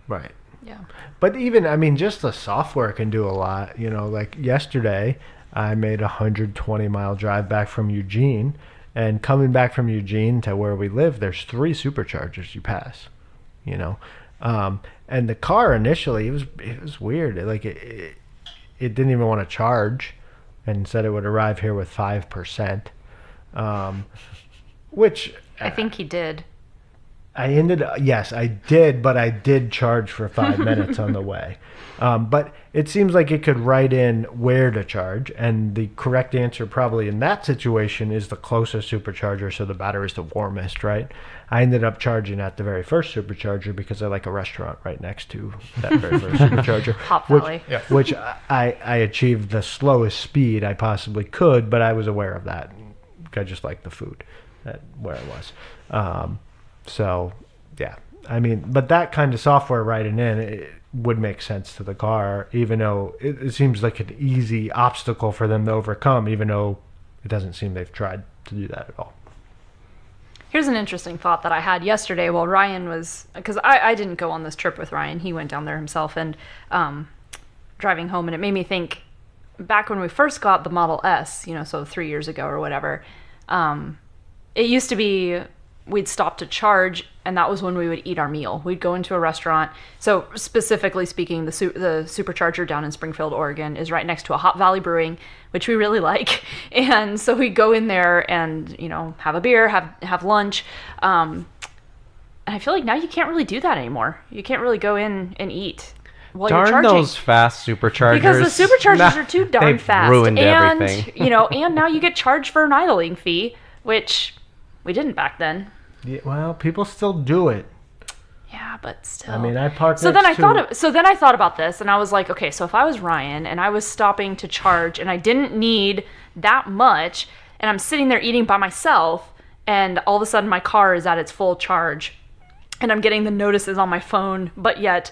Right. Yeah. But even, I mean, just the software can do a lot. Like yesterday, I made a 120-mile drive back from Eugene, and coming back from Eugene to where we live, there's 3 superchargers you pass. And the car initially, it was weird. It didn't even want to charge, and said it would arrive here with 5%, which I think he did. Yes, I did, but I did charge for 5 minutes on the way. But it seems like it could write in where to charge, and the correct answer probably in that situation is the closest supercharger, so the battery's the warmest, right? I ended up charging at the very first supercharger because I like a restaurant right next to that very first supercharger. Hop Valley. Which I achieved the slowest speed I possibly could, but I was aware of that. I just liked the food where I was. So, yeah. I mean, but that kind of software writing in, it would make sense to the car, even though it seems like an easy obstacle for them to overcome, even though it doesn't seem they've tried to do that at all. Here's an interesting thought that I had yesterday while Ryan was, because I didn't go on this trip with Ryan. He went down there himself, and driving home, and it made me think back when we first got the Model S, so 3 years ago or whatever, it used to be we'd stop to charge, and that was when we would eat our meal. We'd go into a restaurant. So specifically speaking, the supercharger down in Springfield, Oregon is right next to a Hop Valley Brewing, which we really like. And so we'd go in there and, have a beer, have lunch. And I feel like now you can't really do that anymore. You can't really go in and eat while you're Darn charging. those fast superchargers. Because the superchargers are too darn they've fast. ruined and, everything. And now you get charged for an idling fee, which we didn't back then. Yeah, well, people still do it. Yeah, but still. I mean, I parked So then I next to... thought about this, and I was like, okay, so if I was Ryan and I was stopping to charge and I didn't need that much, and I'm sitting there eating by myself, and all of a sudden my car is at its full charge, and I'm getting the notices on my phone, but yet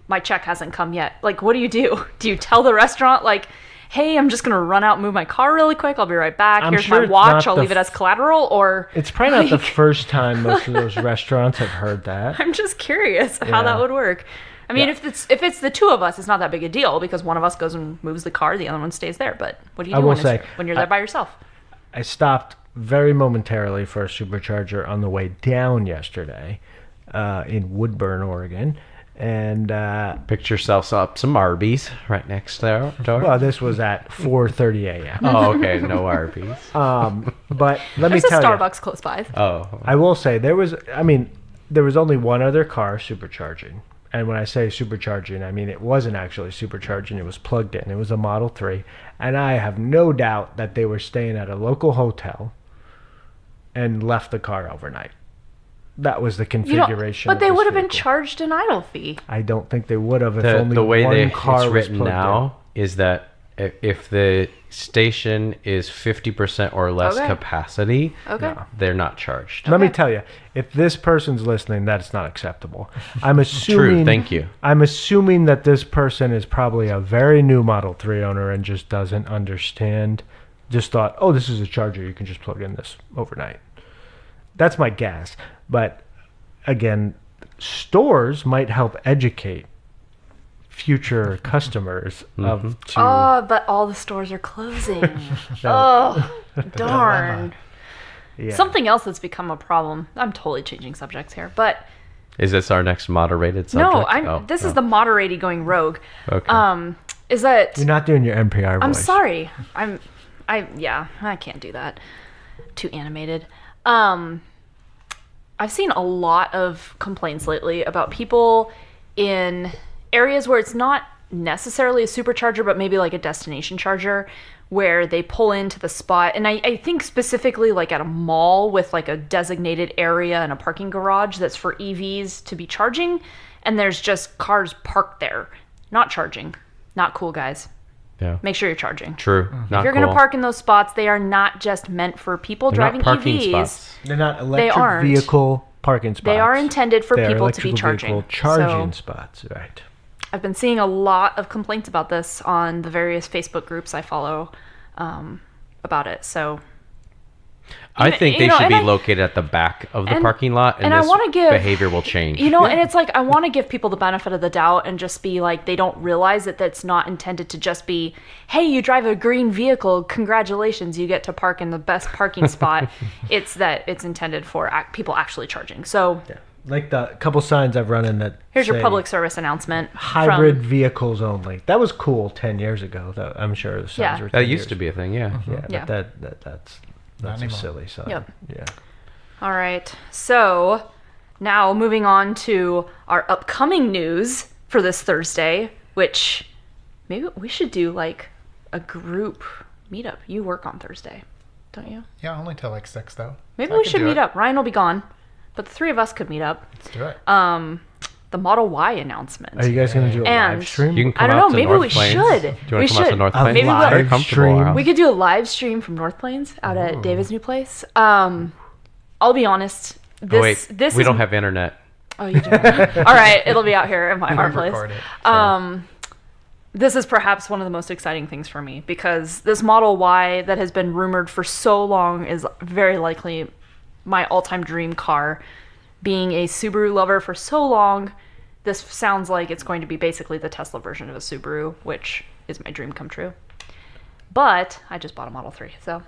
my check hasn't come yet. Like, what do you do? Do you tell the restaurant, like, hey, I'm just going to run out and move my car really quick. I'll be right back. I'm Here's sure my it's watch. not I'll the leave it as collateral. Or It's probably not the first time most of those restaurants have heard that. I'm just curious how that would work. I mean, Yeah. if it's the two of us, it's not that big a deal because one of us goes and moves the car, the other one stays there. But what do you I do will say, when you're there by yourself? I stopped very momentarily for a supercharger on the way down yesterday in Woodburn, Oregon. And Picked yourself up some Arby's right next door. well, this was at 4:30 a.m. Oh, okay. No Arby's. But let me There's a tell you, Starbucks close by. Oh. I will say there was only one other car supercharging. And when I say supercharging, I mean it wasn't actually supercharging. It was plugged in. It was a Model 3. And I have no doubt that they were staying at a local hotel and left the car overnight. That was the configuration. But of they this would have been vehicle. charged an idle fee. I don't think they would have if only The way one car it's was written plugged now is that if the station is 50% or less Okay. capacity, Okay. they're not charged. in. Let me tell you, if this person's listening, that's not acceptable. I'm assuming. True. Thank you. I'm assuming that this person is probably a very new Model 3 owner and just doesn't understand. Just thought, oh, this is a charger. You can just plug in this overnight. That's my guess. But again, stores might help educate future customers of to Oh, but all the stores are closing. Oh, darn. yeah. Something else that's become a problem. I'm totally changing subjects here, but Is this our next moderated subject? no, this is the moderating going rogue. Okay. Is that You're not doing your NPR voice. I'm sorry. I can't do that. Too animated. I've seen a lot of complaints lately about people in areas where it's not necessarily a supercharger, but maybe like a destination charger, where they pull into the spot. And I think specifically like at a mall with like a designated area and a parking garage that's for EVs to be charging. And there's just cars parked there, not charging. Not cool, guys. Yeah. Make sure you're charging. True. Not If you're cool. going to park in those spots, they are not just meant for people They're driving not parking EVs. spots. They're not electric aren't. vehicle parking spots. They are intended for They're people to be electrical charging. vehicle charging So spots, right? I've been seeing a lot of complaints about this on the various Facebook groups I follow about it. So I think they you know, should and be I- located at the back of the and- parking lot, and and I this wanna give- behavior will change. and it's like I want to give people the benefit of the doubt and just be like they don't realize that that's not intended to just be, hey, you drive a green vehicle, congratulations, you get to park in the best parking spot. It's that it's intended for people actually charging. So Yeah. Like the couple signs I've run in that here's your say public service announcement. hybrid from, vehicles only. That was cool 10 years ago. I'm sure the signs Yeah. were 10 That used years to be a thing, yeah. Yeah, Yeah. but that's a anymore. silly sign. Yep. Yeah. All right. So Now, moving on to our upcoming news for this Thursday, which maybe we should do like a group meetup. You work on Thursday, don't you? Yeah, only till like 6 though. Maybe So I we can should do meet it. up. Ryan will be gone, but the three of us could meet up. Let's do it. The Model Y announcement. Are you guys going to do a And live stream? You can come I don't out know, to maybe North we Plains. should. Do you We want to come out to should. North A Plains? Maybe we'll- Very live comfortable. stream? our house. We could do a live stream from North Plains out at David's new place. I'll be honest. This, Oh, wait, this we is, don't have internet. Oh, you do. All right, it'll be out here in my We hard place. record it. This is perhaps one of the most exciting things for me because this Model Y that has been rumored for so long is very likely my all-time dream car. Being a Subaru lover for so long, this sounds like it's going to be basically the Tesla version of a Subaru, which is my dream come true. But I just bought a Model 3, so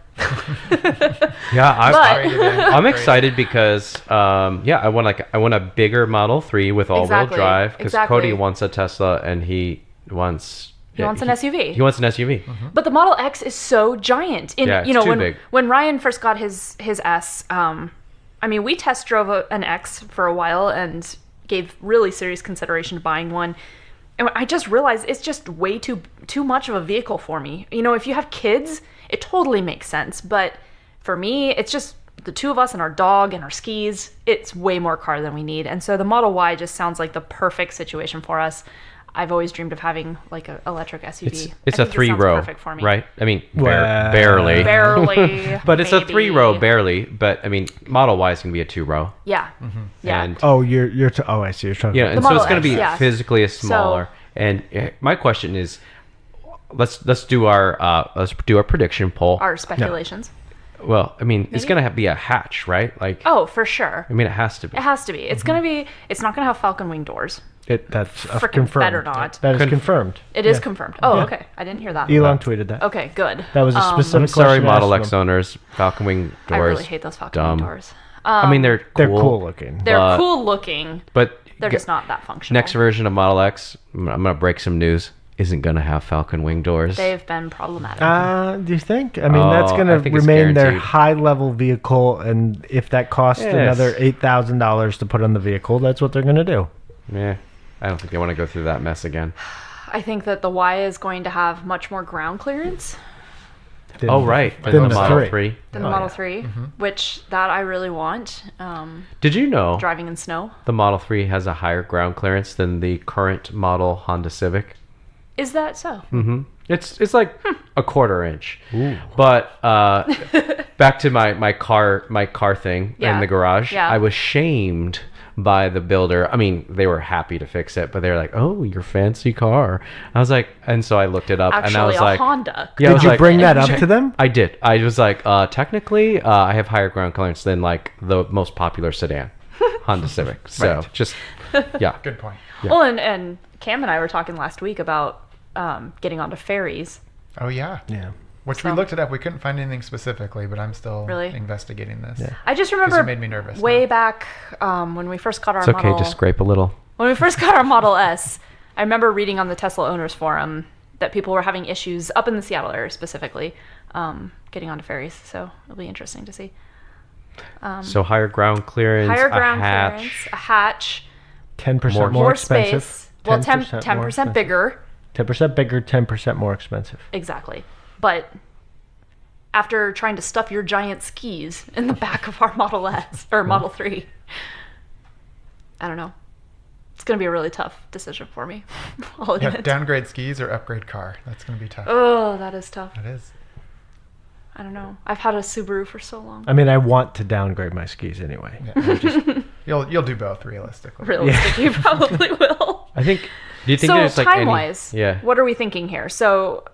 Yeah, But- I'm excited because I want a bigger Model 3 with all-wheel Exactly, drive because exactly. Cody wants a Tesla and he wants He wants an SUV. He wants an SUV. But the Model X is so giant. Yeah, it's too when big. when Ryan first got his S, I mean, we test drove an X for a while and gave really serious consideration to buying one. And I just realized it's just way too much of a vehicle for me. You know, if you have kids, it totally makes sense. But for me, it's just the two of us and our dog and our skis. It's way more car than we need. And so the Model Y just sounds like the perfect situation for us. I've always dreamed of having like an electric SUV. It's I a think this sounds 3-row, perfect for me. right? I mean, Well, barely. Barely. But it's a maybe. 3-row, barely. But I mean, Model Y is gonna be a 2-row. Yeah. Yeah. And Oh, oh, I see. You're talking. yeah, about and so Model it's gonna X, be yeah. physically a smaller. And my question is, let's do our prediction poll. Our speculations. Well, I mean, it's Maybe? gonna be a hatch, right? Like, Oh, for sure. I mean, it has to be. It has to be. It's gonna be. It's not gonna have Falcon Wing doors. That's Frickin' confirmed. better not. That is Conf- confirmed. It is Yeah. confirmed. Oh, Yeah. okay. I didn't hear that. Elon tweeted that. Okay, good. That was a specific I'm sorry, question I Model asked X them. owners, Falcon Wing doors. I really hate those Falcon Wing dumb. doors. I mean, they're They're cool looking. They're but- cool looking. but They're g- just not that functional. next version of Model X. I'm gonna break some news. Isn't gonna have Falcon Wing doors. They've been problematic. Do you think? I mean, that's Oh, going I to think it's remain their guaranteed. high-level vehicle, and if that costs Yes. another $8,000 to put on the vehicle, that's what they're going to do. Yeah, I don't think they want to go through that mess again. I think that the Y is going to have much more ground clearance Then- Oh right, then the the Model 3. 3. than the Oh, Model yeah. 3, which that I really want. Did you know Driving in snow. the Model 3 has a higher ground clearance than the current model Honda Civic? Is that so? Mm-hmm. It's like a quarter inch. But back to my car thing in Yeah. the garage. Yeah. I was shamed by the builder. I mean, they were happy to fix it, but they're like, "Oh, your fancy car." I was like, and so I looked it up, and I Actually, was a like, Honda. Yeah, I Did was you like, bring that up to them? I did. I was like, technically, I have higher ground clearance than like the most popular sedan, Honda Civic. So Right. just yeah. Good point. Well, and Cam and I were talking last week about getting onto ferries. Oh yeah. Yeah. Which So- we looked it up. We couldn't find anything specifically, but I'm still Really? investigating this. Yeah. I just 'Cause remember you made me nervous way now. back when we first got our It's okay. Model. Just scrape a little. When we first got our Model S, I remember reading on the Tesla owners forum that people were having issues up in the Seattle area specifically getting onto ferries. So it'll be interesting to see. So higher ground clearance, Higher a ground hatch. clearance, a hatch, 10% More more expensive. space. Well, 10% more expensive. bigger. 10% bigger, 10% more expensive. Exactly. But after trying to stuff your giant skis in the back of our Model S or Model 3, I don't know. It's going to be a really tough decision for me. I'll Yeah, admit. downgrade skis or upgrade car. That's going to be tough. Oh, that is tough. It is. I don't know. I've had a Subaru for so long. I mean, I want to downgrade my skis anyway. Yeah. You'll do both realistically. Realistically, you probably will. I think. Do you think So there's like any? time-wise, Yeah. what are we thinking here? So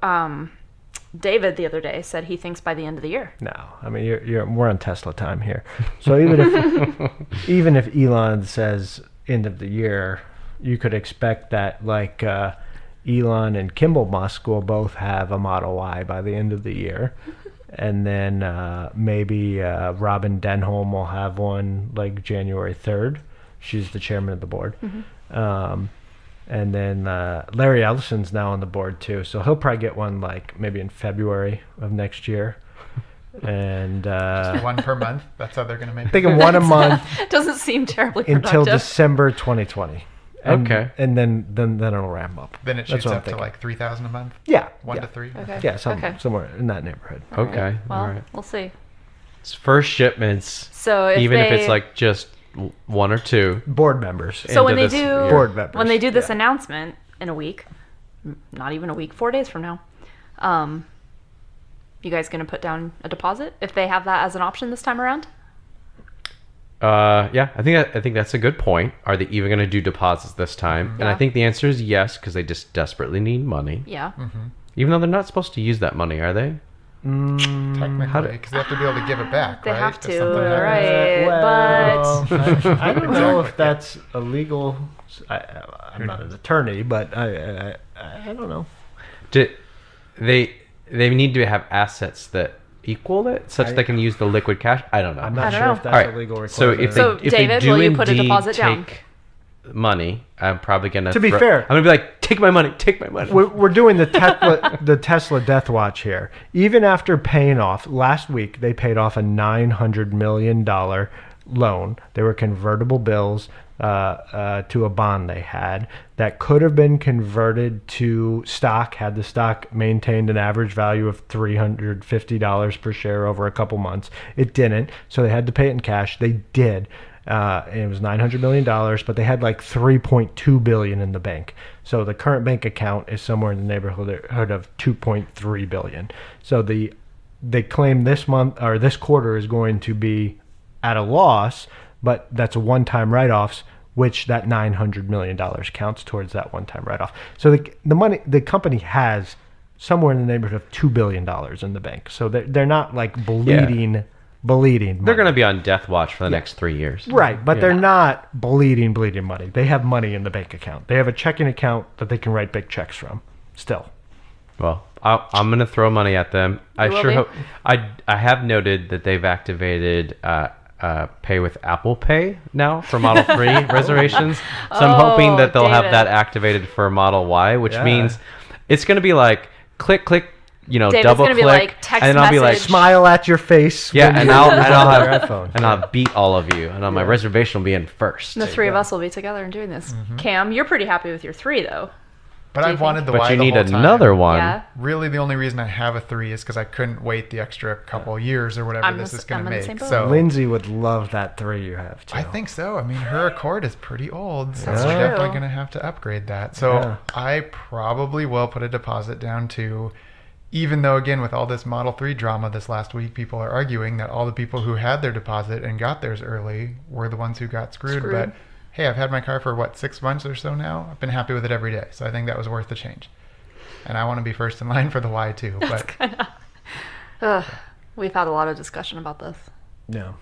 David the other day said he thinks by the end of the year. No, I mean we're on Tesla time here. So even if Elon says end of the year, you could expect that like Elon and Kimball Musk will both have a Model Y by the end of the year, and then maybe Robin Denholm will have one like January 3rd. She's the chairman of the board. And then Larry Ellison's now on the board too, so he'll probably get one like maybe in February of next year. and One per month. That's how they're going to make it. thinking one a month Doesn't seem terribly until productive. December 2020. And, Okay. and then it'll ramp up. Then it That's shoots what I'm up to thinking. like 3,000 a month. Yeah, 1 yeah. to 3. Okay. Yeah, Okay. somewhere in that neighborhood. All right. Okay. Well, All right. we'll see. It's first shipments, So if even if it's they- like just one or two. Board members. So when into they this do year. Board members. when they do this Yeah. announcement in a week, not even a week, 4 days from now, you guys gonna put down a deposit if they have that as an option this time around? Yeah, I think that's a good point. Are they even going to do deposits this time? And I Yeah. think the answer is yes, because they just desperately need money. Yeah. Even though they're not supposed to use that money, are they? Technically, because they have to be able to give it back, They right? have If to, something happens. right? Well, I don't know if Exactly. that's illegal. I'm not an attorney, but I don't know. Do they need to have assets that equal it, such that they can use the liquid cash? I don't know. I'm I not don't sure know. if that's All right. a legal requirement. So if they, So, if David, they do will you put a indeed deposit down? take money, I'm probably gonna. To be fair- I'm gonna be like, take my money, take my money. we're doing the Tesla death watch here. Even after paying off last week, they paid off a $900 million loan. They were convertible bills to a bond they had that could have been converted to stock had the stock maintained an average value of $350 per share over a couple months. It didn't, so they had to pay it in cash. They did. And it was $900 million, but they had like $3.2 billion in the bank. So the current bank account is somewhere in the neighborhood of $2.3 billion. So they claim this month or this quarter is going to be at a loss, but that's a one-time write-offs, which that $900 million counts towards that one-time write-off. So the company has somewhere in the neighborhood of $2 billion in the bank. So they're not like bleeding They're money. gonna be on death watch for the next 3 years. Right, but they're not bleeding money. They have money in the bank account. They have a checking account that they can write big checks from. Still, Well, I'm gonna throw money at them. I will sure be. hope. I have noted that they've activated pay with Apple Pay now for Model 3 reservations. So I'm hoping that they'll have David. that activated for Model Y, which Yeah. means it's gonna be like click, David's double gonna be click, like, text and then I'll be like, message. smile at your face. yeah, when and you I'll use have your iPhone. and I'll beat all of you, and my reservation will be in first. The three of us will be together and doing this. Cam, you're pretty happy with your 3 though. But Do you I've wanted the But Y you the need whole time. another one. Yeah. Really, the only reason I have a 3 is because I couldn't wait the extra couple years or whatever I'm this the- is going I'm to in the make. same boat. So Lindsay would love that 3 you have too. I think so. I mean, her Accord is pretty old, so That's we're true. definitely going to have to upgrade that. So Yeah. I probably will put a deposit down to, even though, again, with all this Model 3 drama this last week, people are arguing that all the people who had their deposit and got theirs early were the ones who got screwed. Screwed. But hey, I've had my car for, 6 months or so now? I've been happy with it every day. So I think that was worth the change. And I want to be first in line for the Y too. But We've had a lot of discussion about this. No.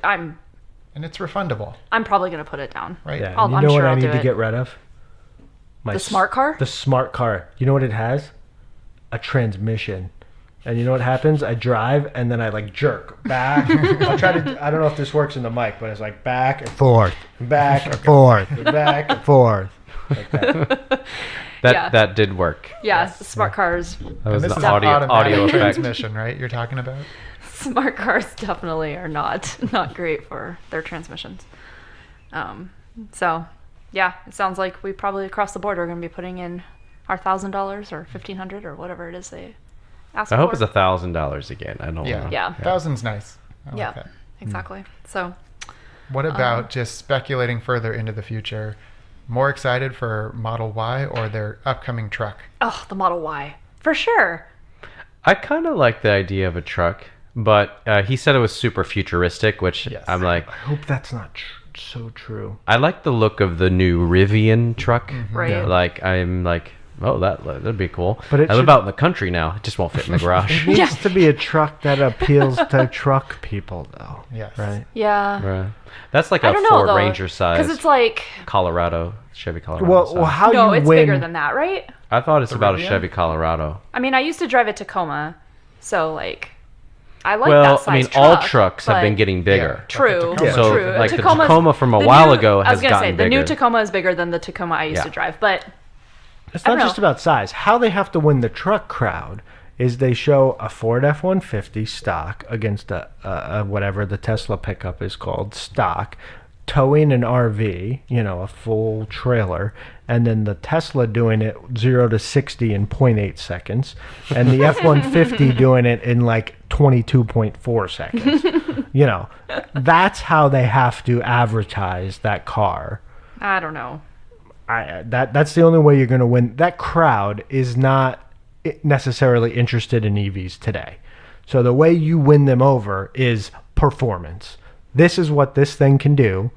I'm and it's refundable, probably gonna put it down. right? Yeah. I'll- and you I'm know sure what I I'll need do to it. get rid of? The smart car? The smart car. You know what it has? A transmission. And you know what happens? I drive and then I like jerk back. I'll try to. I don't know if this works in the mic, but it's like back and forth, back and forth, back and forth. Like that. Yeah. That did work. Yeah, the smart cars. That And was this the is audio automatic effect. transmission, right? You're talking about? Smart cars definitely are not great for their transmissions. So, yeah, it sounds like we probably across the board are going to be putting in our $1,000 or $1,500 or whatever it is they ask I for. hope it's $1,000 again. I don't Yeah. know. Yeah. Thousand's nice. I like Yeah, that. exactly. So, What about just speculating further into the future? More excited for Model Y or their upcoming truck? oh, the Model Y for sure. I kind of like the idea of a truck, but he said it was super futuristic, which Yes. I'm like, I hope that's not so true. I like the look of the new Rivian truck. Right. Yeah. Like, I'm like, oh, that'd be cool. But it I live should- out in the country now. It just won't fit in the garage. It needs to be a truck that appeals to truck people, though. Yes. Right. Yeah. Right. That's like I a don't know Ford though, Ranger size because it's like Colorado, Chevy Colorado. Well, size. how no, you it's win? bigger than that, right? I thought it's The about a Rivian? Chevy Colorado. I mean, I used to drive a Tacoma, so like, I like Well, that size I mean, truck, all trucks have been but- getting bigger. True, Yeah. So, true. like, the Tacoma's- Tacoma from a the while new- ago I was has gonna say gotten the new bigger. Tacoma is bigger than the Tacoma I used Yeah. to drive, but It's I not don't just know. about size. How they have to win the truck crowd is they show a Ford F-150 stock against a whatever the Tesla pickup is called stock, towing an RV, a full trailer, and then the Tesla doing it 0 to 60 in 0.8 seconds, and the F-150 doing it in like 22.4 seconds. That's how they have to advertise that car. I don't know. That's the only way you're going to win. That crowd is not necessarily interested in EVs today. So the way you win them over is performance. This is what this thing can do.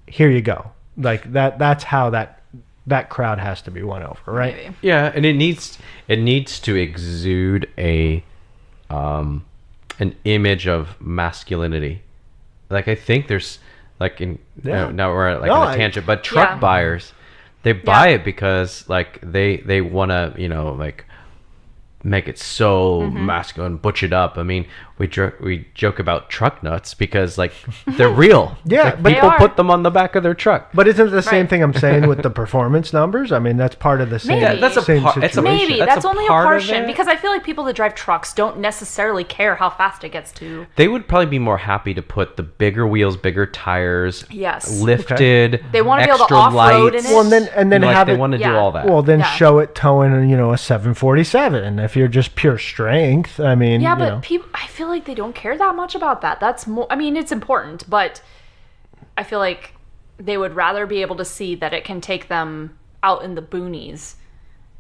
Here you go. Like that's how that crowd has to be won over, right? Maybe. Yeah, and it needs to exude an image of masculinity. Like I think there's now we're at on a tangent, but truck buyers, they buy it because like they want to make it so masculine, butch it up. I mean, we joke about truck nuts because like they're real. Yeah, like, but people put them on the back of their truck. But isn't it the same thing I'm saying with the performance numbers? I mean, that's part of the same. Maybe. That's a same part- it's a- situation. Maybe That's that's a only a part of portion it. because I feel like people that drive trucks don't necessarily care how fast it gets to. They would probably be more happy to put the bigger wheels, bigger tires, Yes. lifted. They wanna be able to extra off-road in lights. it. Well, and then Like, have they it. want to do Yeah. all that. Well, then Yeah. show it towing, a 747. If you're just pure strength, I mean, Yeah, but people, I feel like they don't care that much about that. That's more. I mean, it's important, but I feel like they would rather be able to see that it can take them out in the boonies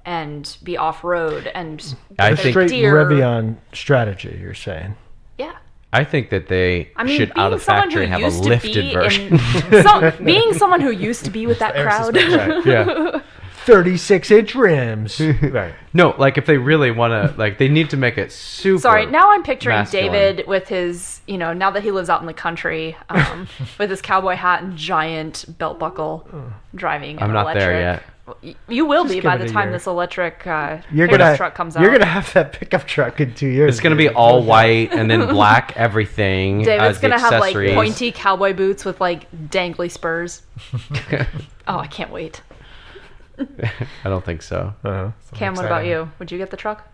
and be off road and I a think- straight deer. Rivian strategy. You're saying. Yeah. I think that they I mean, should being out of someone factory who have a used to lifted be version. being someone who used to be with that air crowd. suspension. Yeah. 36-inch rims. Right. No, like if they really want to, like they need to make it super. Sorry, now I'm picturing masculine. David with his, now that he lives out in the country, with his cowboy hat and giant belt buckle, driving an I'm not there electric. You will be give by it the a time year. this electric You're pickup gonna truck comes out. You're gonna have that pickup truck in 2 years. It's gonna be all white and then black everything. David's as the gonna have like accessories. pointy cowboy boots with like dangly spurs. Oh, I can't wait. I don't think so. Uh-huh. Cam, what about you? Would you get the truck?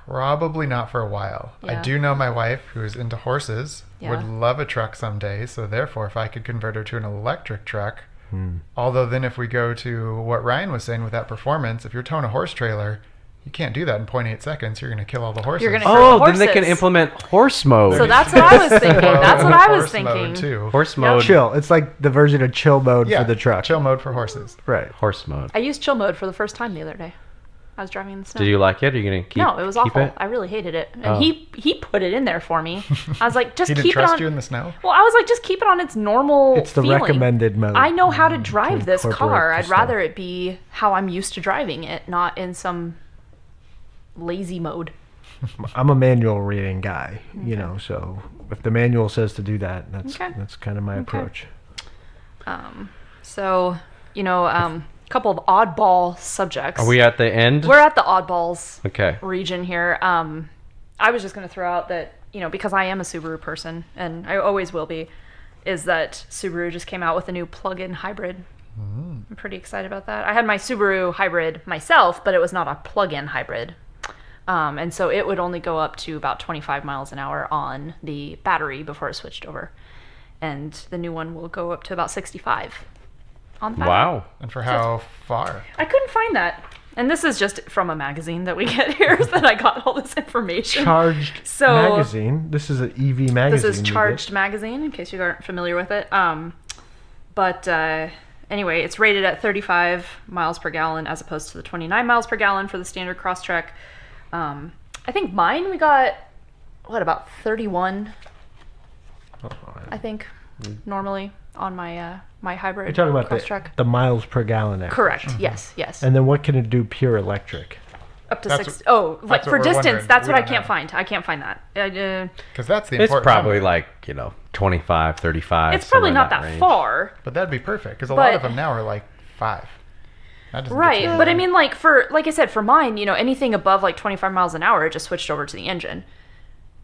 Probably not for a while. I Yeah. do know my wife, who's into horses, Yeah. would love a truck someday. So therefore, if I could convert her to an electric truck, Hmm. although then if we go to what Ryan was saying with that performance, if you're towing a horse trailer, you can't do that in 0.8 seconds. You're going to kill all the horses. You're gonna Oh, For then they can horses. implement horse mode. So that's what I was thinking. That's what I was Horse mode, thinking. too. horse mode. Chill. It's like the version of chill mode Yeah, for the truck. chill mode for horses. Right. Horse mode. I used chill mode for the first time the other day. I was driving in the snow. Did you like it? Are you gonna keep? No, it was keep awful. It? I really hated it. And Oh. he put it in there for me. I was like, just He didn't keep it trust on. you in the snow? Well, I was like, just keep it on its normal. It's the feeling. recommended mode. I know how to drive this incorporate car. the I'd stuff. rather it be how I'm used to driving it, not in some lazy mode. I'm a manual reading guy, so if the manual says to do that, that's Okay. kind of my approach. So, couple of oddball subjects. Are we at the end? We're at the oddballs Okay. region here. I was just going to throw out that, because I am a Subaru person, and I always will be, is that Subaru just came out with a new plug-in hybrid. I'm pretty excited about that. I had my Subaru hybrid myself, but it was not a plug-in hybrid. And so it would only go up to about 25 miles an hour on the battery before it switched over. And the new one will go up to about 65 on the battery. Wow. And for how far? I couldn't find that. And this is just from a magazine that we get here that I got all this information. Charged So- magazine. This is an EV magazine. This is you get. Charged Magazine, in case you aren't familiar with it. But anyway, it's rated at 35 miles per gallon as opposed to the 29 miles per gallon for the standard Crosstrek. I think mine we got, about 31, I think, normally on my my hybrid You're talking about Crosstrek. the miles per gallon. average. Correct, yes. And then what can it do pure electric? Up to That's 6. what- Oh, like that's what for we're distance, wondering. that's We what I don't can't know. find. I can't find that. Because that's the It's important probably number. like 25, 35. It's probably somewhere not in that range. far. But that'd be perfect, because a lot But- of them now are like 5. That doesn't get Right, you but I anywhere. mean, like I said, for mine, anything above like 25 miles an hour, it just switched over to the engine,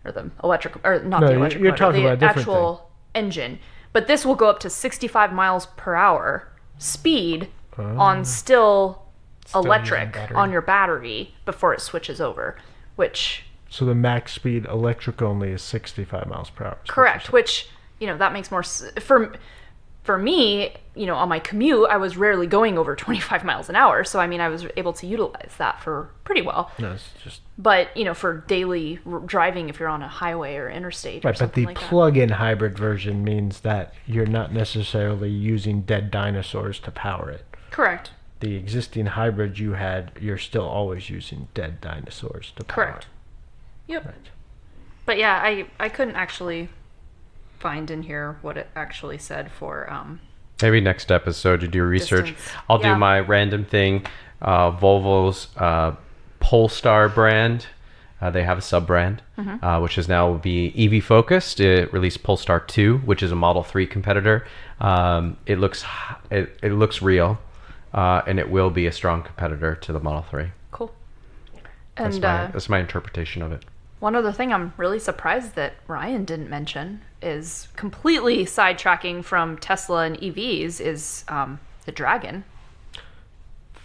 or the electric, or not No, the you're- electric, you're motor, talking the about a different actual engine. But this will go up to 65 miles per hour speed on still Still electric using battery. on your battery before it switches over, which So the max speed electric only is 65 miles per hour. is what you're correct, saying. which, that makes more for me, on my commute, I was rarely going over 25 miles an hour. So, I was able to utilize that for pretty well. No, it's just But, for daily driving, if you're on a highway or interstate or right. But something the like that. plug-in hybrid version means that you're not necessarily using dead dinosaurs to power it. Correct. The existing hybrid you had, you're still always using dead dinosaurs to power Correct. it. Yep. Right. But yeah, I couldn't actually find in here what it actually said for Maybe next episode you do research. Distance. I'll Yeah. do my random thing. Volvo's Polestar brand. They have a sub brand, which is now be EV focused. It released Polestar 2, which is a Model 3 competitor. It looks real, and it will be a strong competitor to the Model 3. cool. That's And that's my interpretation of it. one other thing I'm really surprised that Ryan didn't mention is completely sidetracking from Tesla and EVs is the Dragon.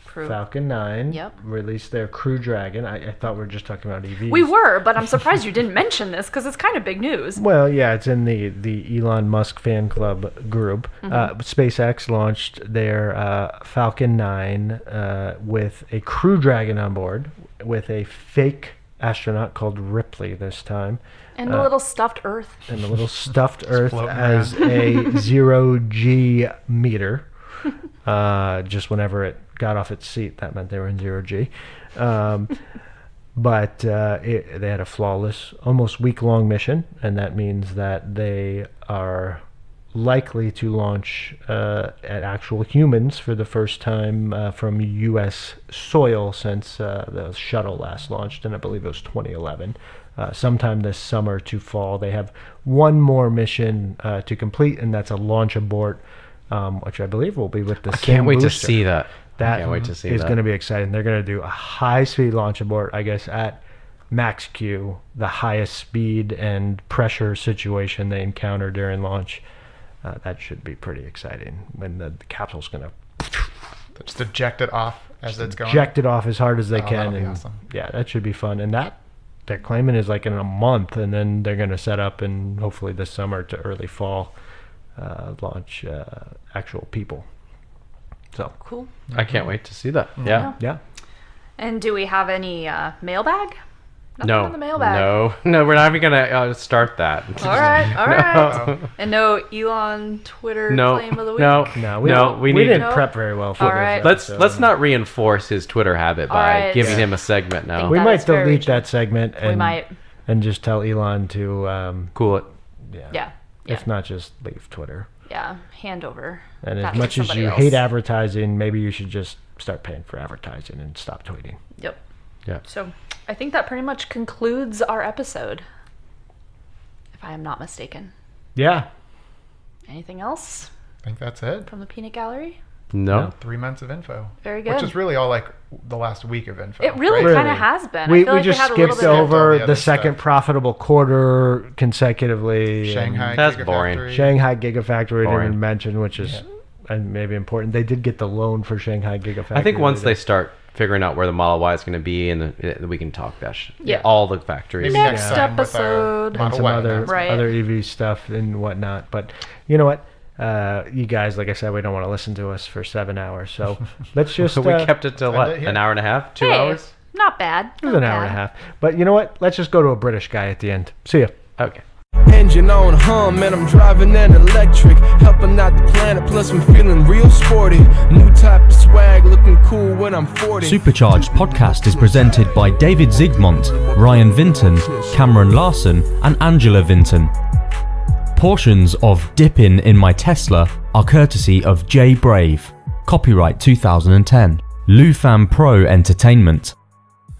Crew. Falcon 9 Yep. released their Crew Dragon. I thought we were just talking about EVs. We were, but I'm surprised you didn't mention this because it's kind of big news. Well, yeah, it's in the Elon Musk fan club group. SpaceX launched their Falcon 9 with a Crew Dragon on board, with a fake astronaut called Ripley this time, And the little stuffed Earth. and a little stuffed Earth floating as a zero-G meter. Just whenever it got off its seat, that meant they were in zero-G. But they had a flawless, almost week-long mission, and that means that they are likely to launch at actual humans for the first time from U.S. soil since the shuttle last launched, and I believe it was 2011. Sometime this summer to fall. They have one more mission to complete, and that's a launch abort, which I believe will be with the I same can't wait to booster. see that. That Can't wait to see is that. going to be exciting. They're going to do a high-speed launch abort, I guess, at max Q, the highest speed and pressure situation they encounter during launch. That should be pretty exciting when the capsule's going to Just eject it off as it's going. eject it off as hard as they Oh, can. that'll be And awesome. yeah, that should be fun. And that they're claiming is like in a month, and then they're going to set up and hopefully this summer to early fall launch actual people. So Cool. I can't wait to see that. Yeah. yeah. And do we have any mailbag? Nothing No. in the mailbag. No, we're not even gonna start that. All right. And no Elon Twitter No, claim of the week? no, No, we need. didn't No? prep very well for All this. right. Let's not reinforce his Twitter habit by right. giving him a segment now. We That might is very delete true. that segment and We might. and just tell Elon to Cool it. Yeah. if not just leave Twitter. Yeah. Hand over. And that as to much as somebody you else. hate advertising, maybe you should just start paying for advertising and stop tweeting. Yep. Yeah. So I think that pretty much concludes our episode, if I am not mistaken. Yeah. Anything else I think that's it. from the Peanut Gallery? No. 3 months of info. Very good. Which is really all like the last week of info. It really right? kind of has been. We I feel like just we had a little skipped bit of over all the the other second stuff. profitable quarter consecutively. Shanghai. That's Gigafactory. boring. Shanghai Gigafactory didn't Boring. even mention, which is and maybe important. They did get the loan for Shanghai Gigafactory. I think once they did. start figuring out where the Model Y is going to be, and we can talk that. Yeah. All the factories. Maybe Next time with our episode. and Model some Y other announcement. Right. other EV stuff and whatnot. But you know what? You guys, like I said, we don't want to listen to us for 7 hours, so let's just. So we kept it to what? it here. An hour and a half? 2 Hey, hours? Not bad. It was an hour and a half. But you know what? Let's just go to a British guy at the end. See ya. Okay. Engine on hum, and I'm driving an electric, helping out the planet. Plus, I'm feeling real sporty. New type of swag, looking cool when I'm 40. Supercharged Podcast is presented by David Zygmunt, Ryan Vinton, Cameron Larson, and Angela Vinton. Portions of Dippin' in My Tesla are courtesy of Jay Brave. Copyright 2010. Lufam Pro Entertainment.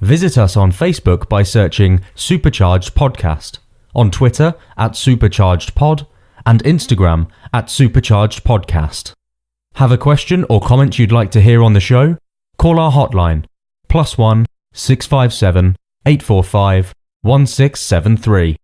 Visit us on Facebook by searching Supercharged Podcast, on Twitter at Supercharged Pod, and Instagram at Supercharged Podcast. Have a question or comment you'd like to hear on the show? Call our hotline +1 657 845 1673.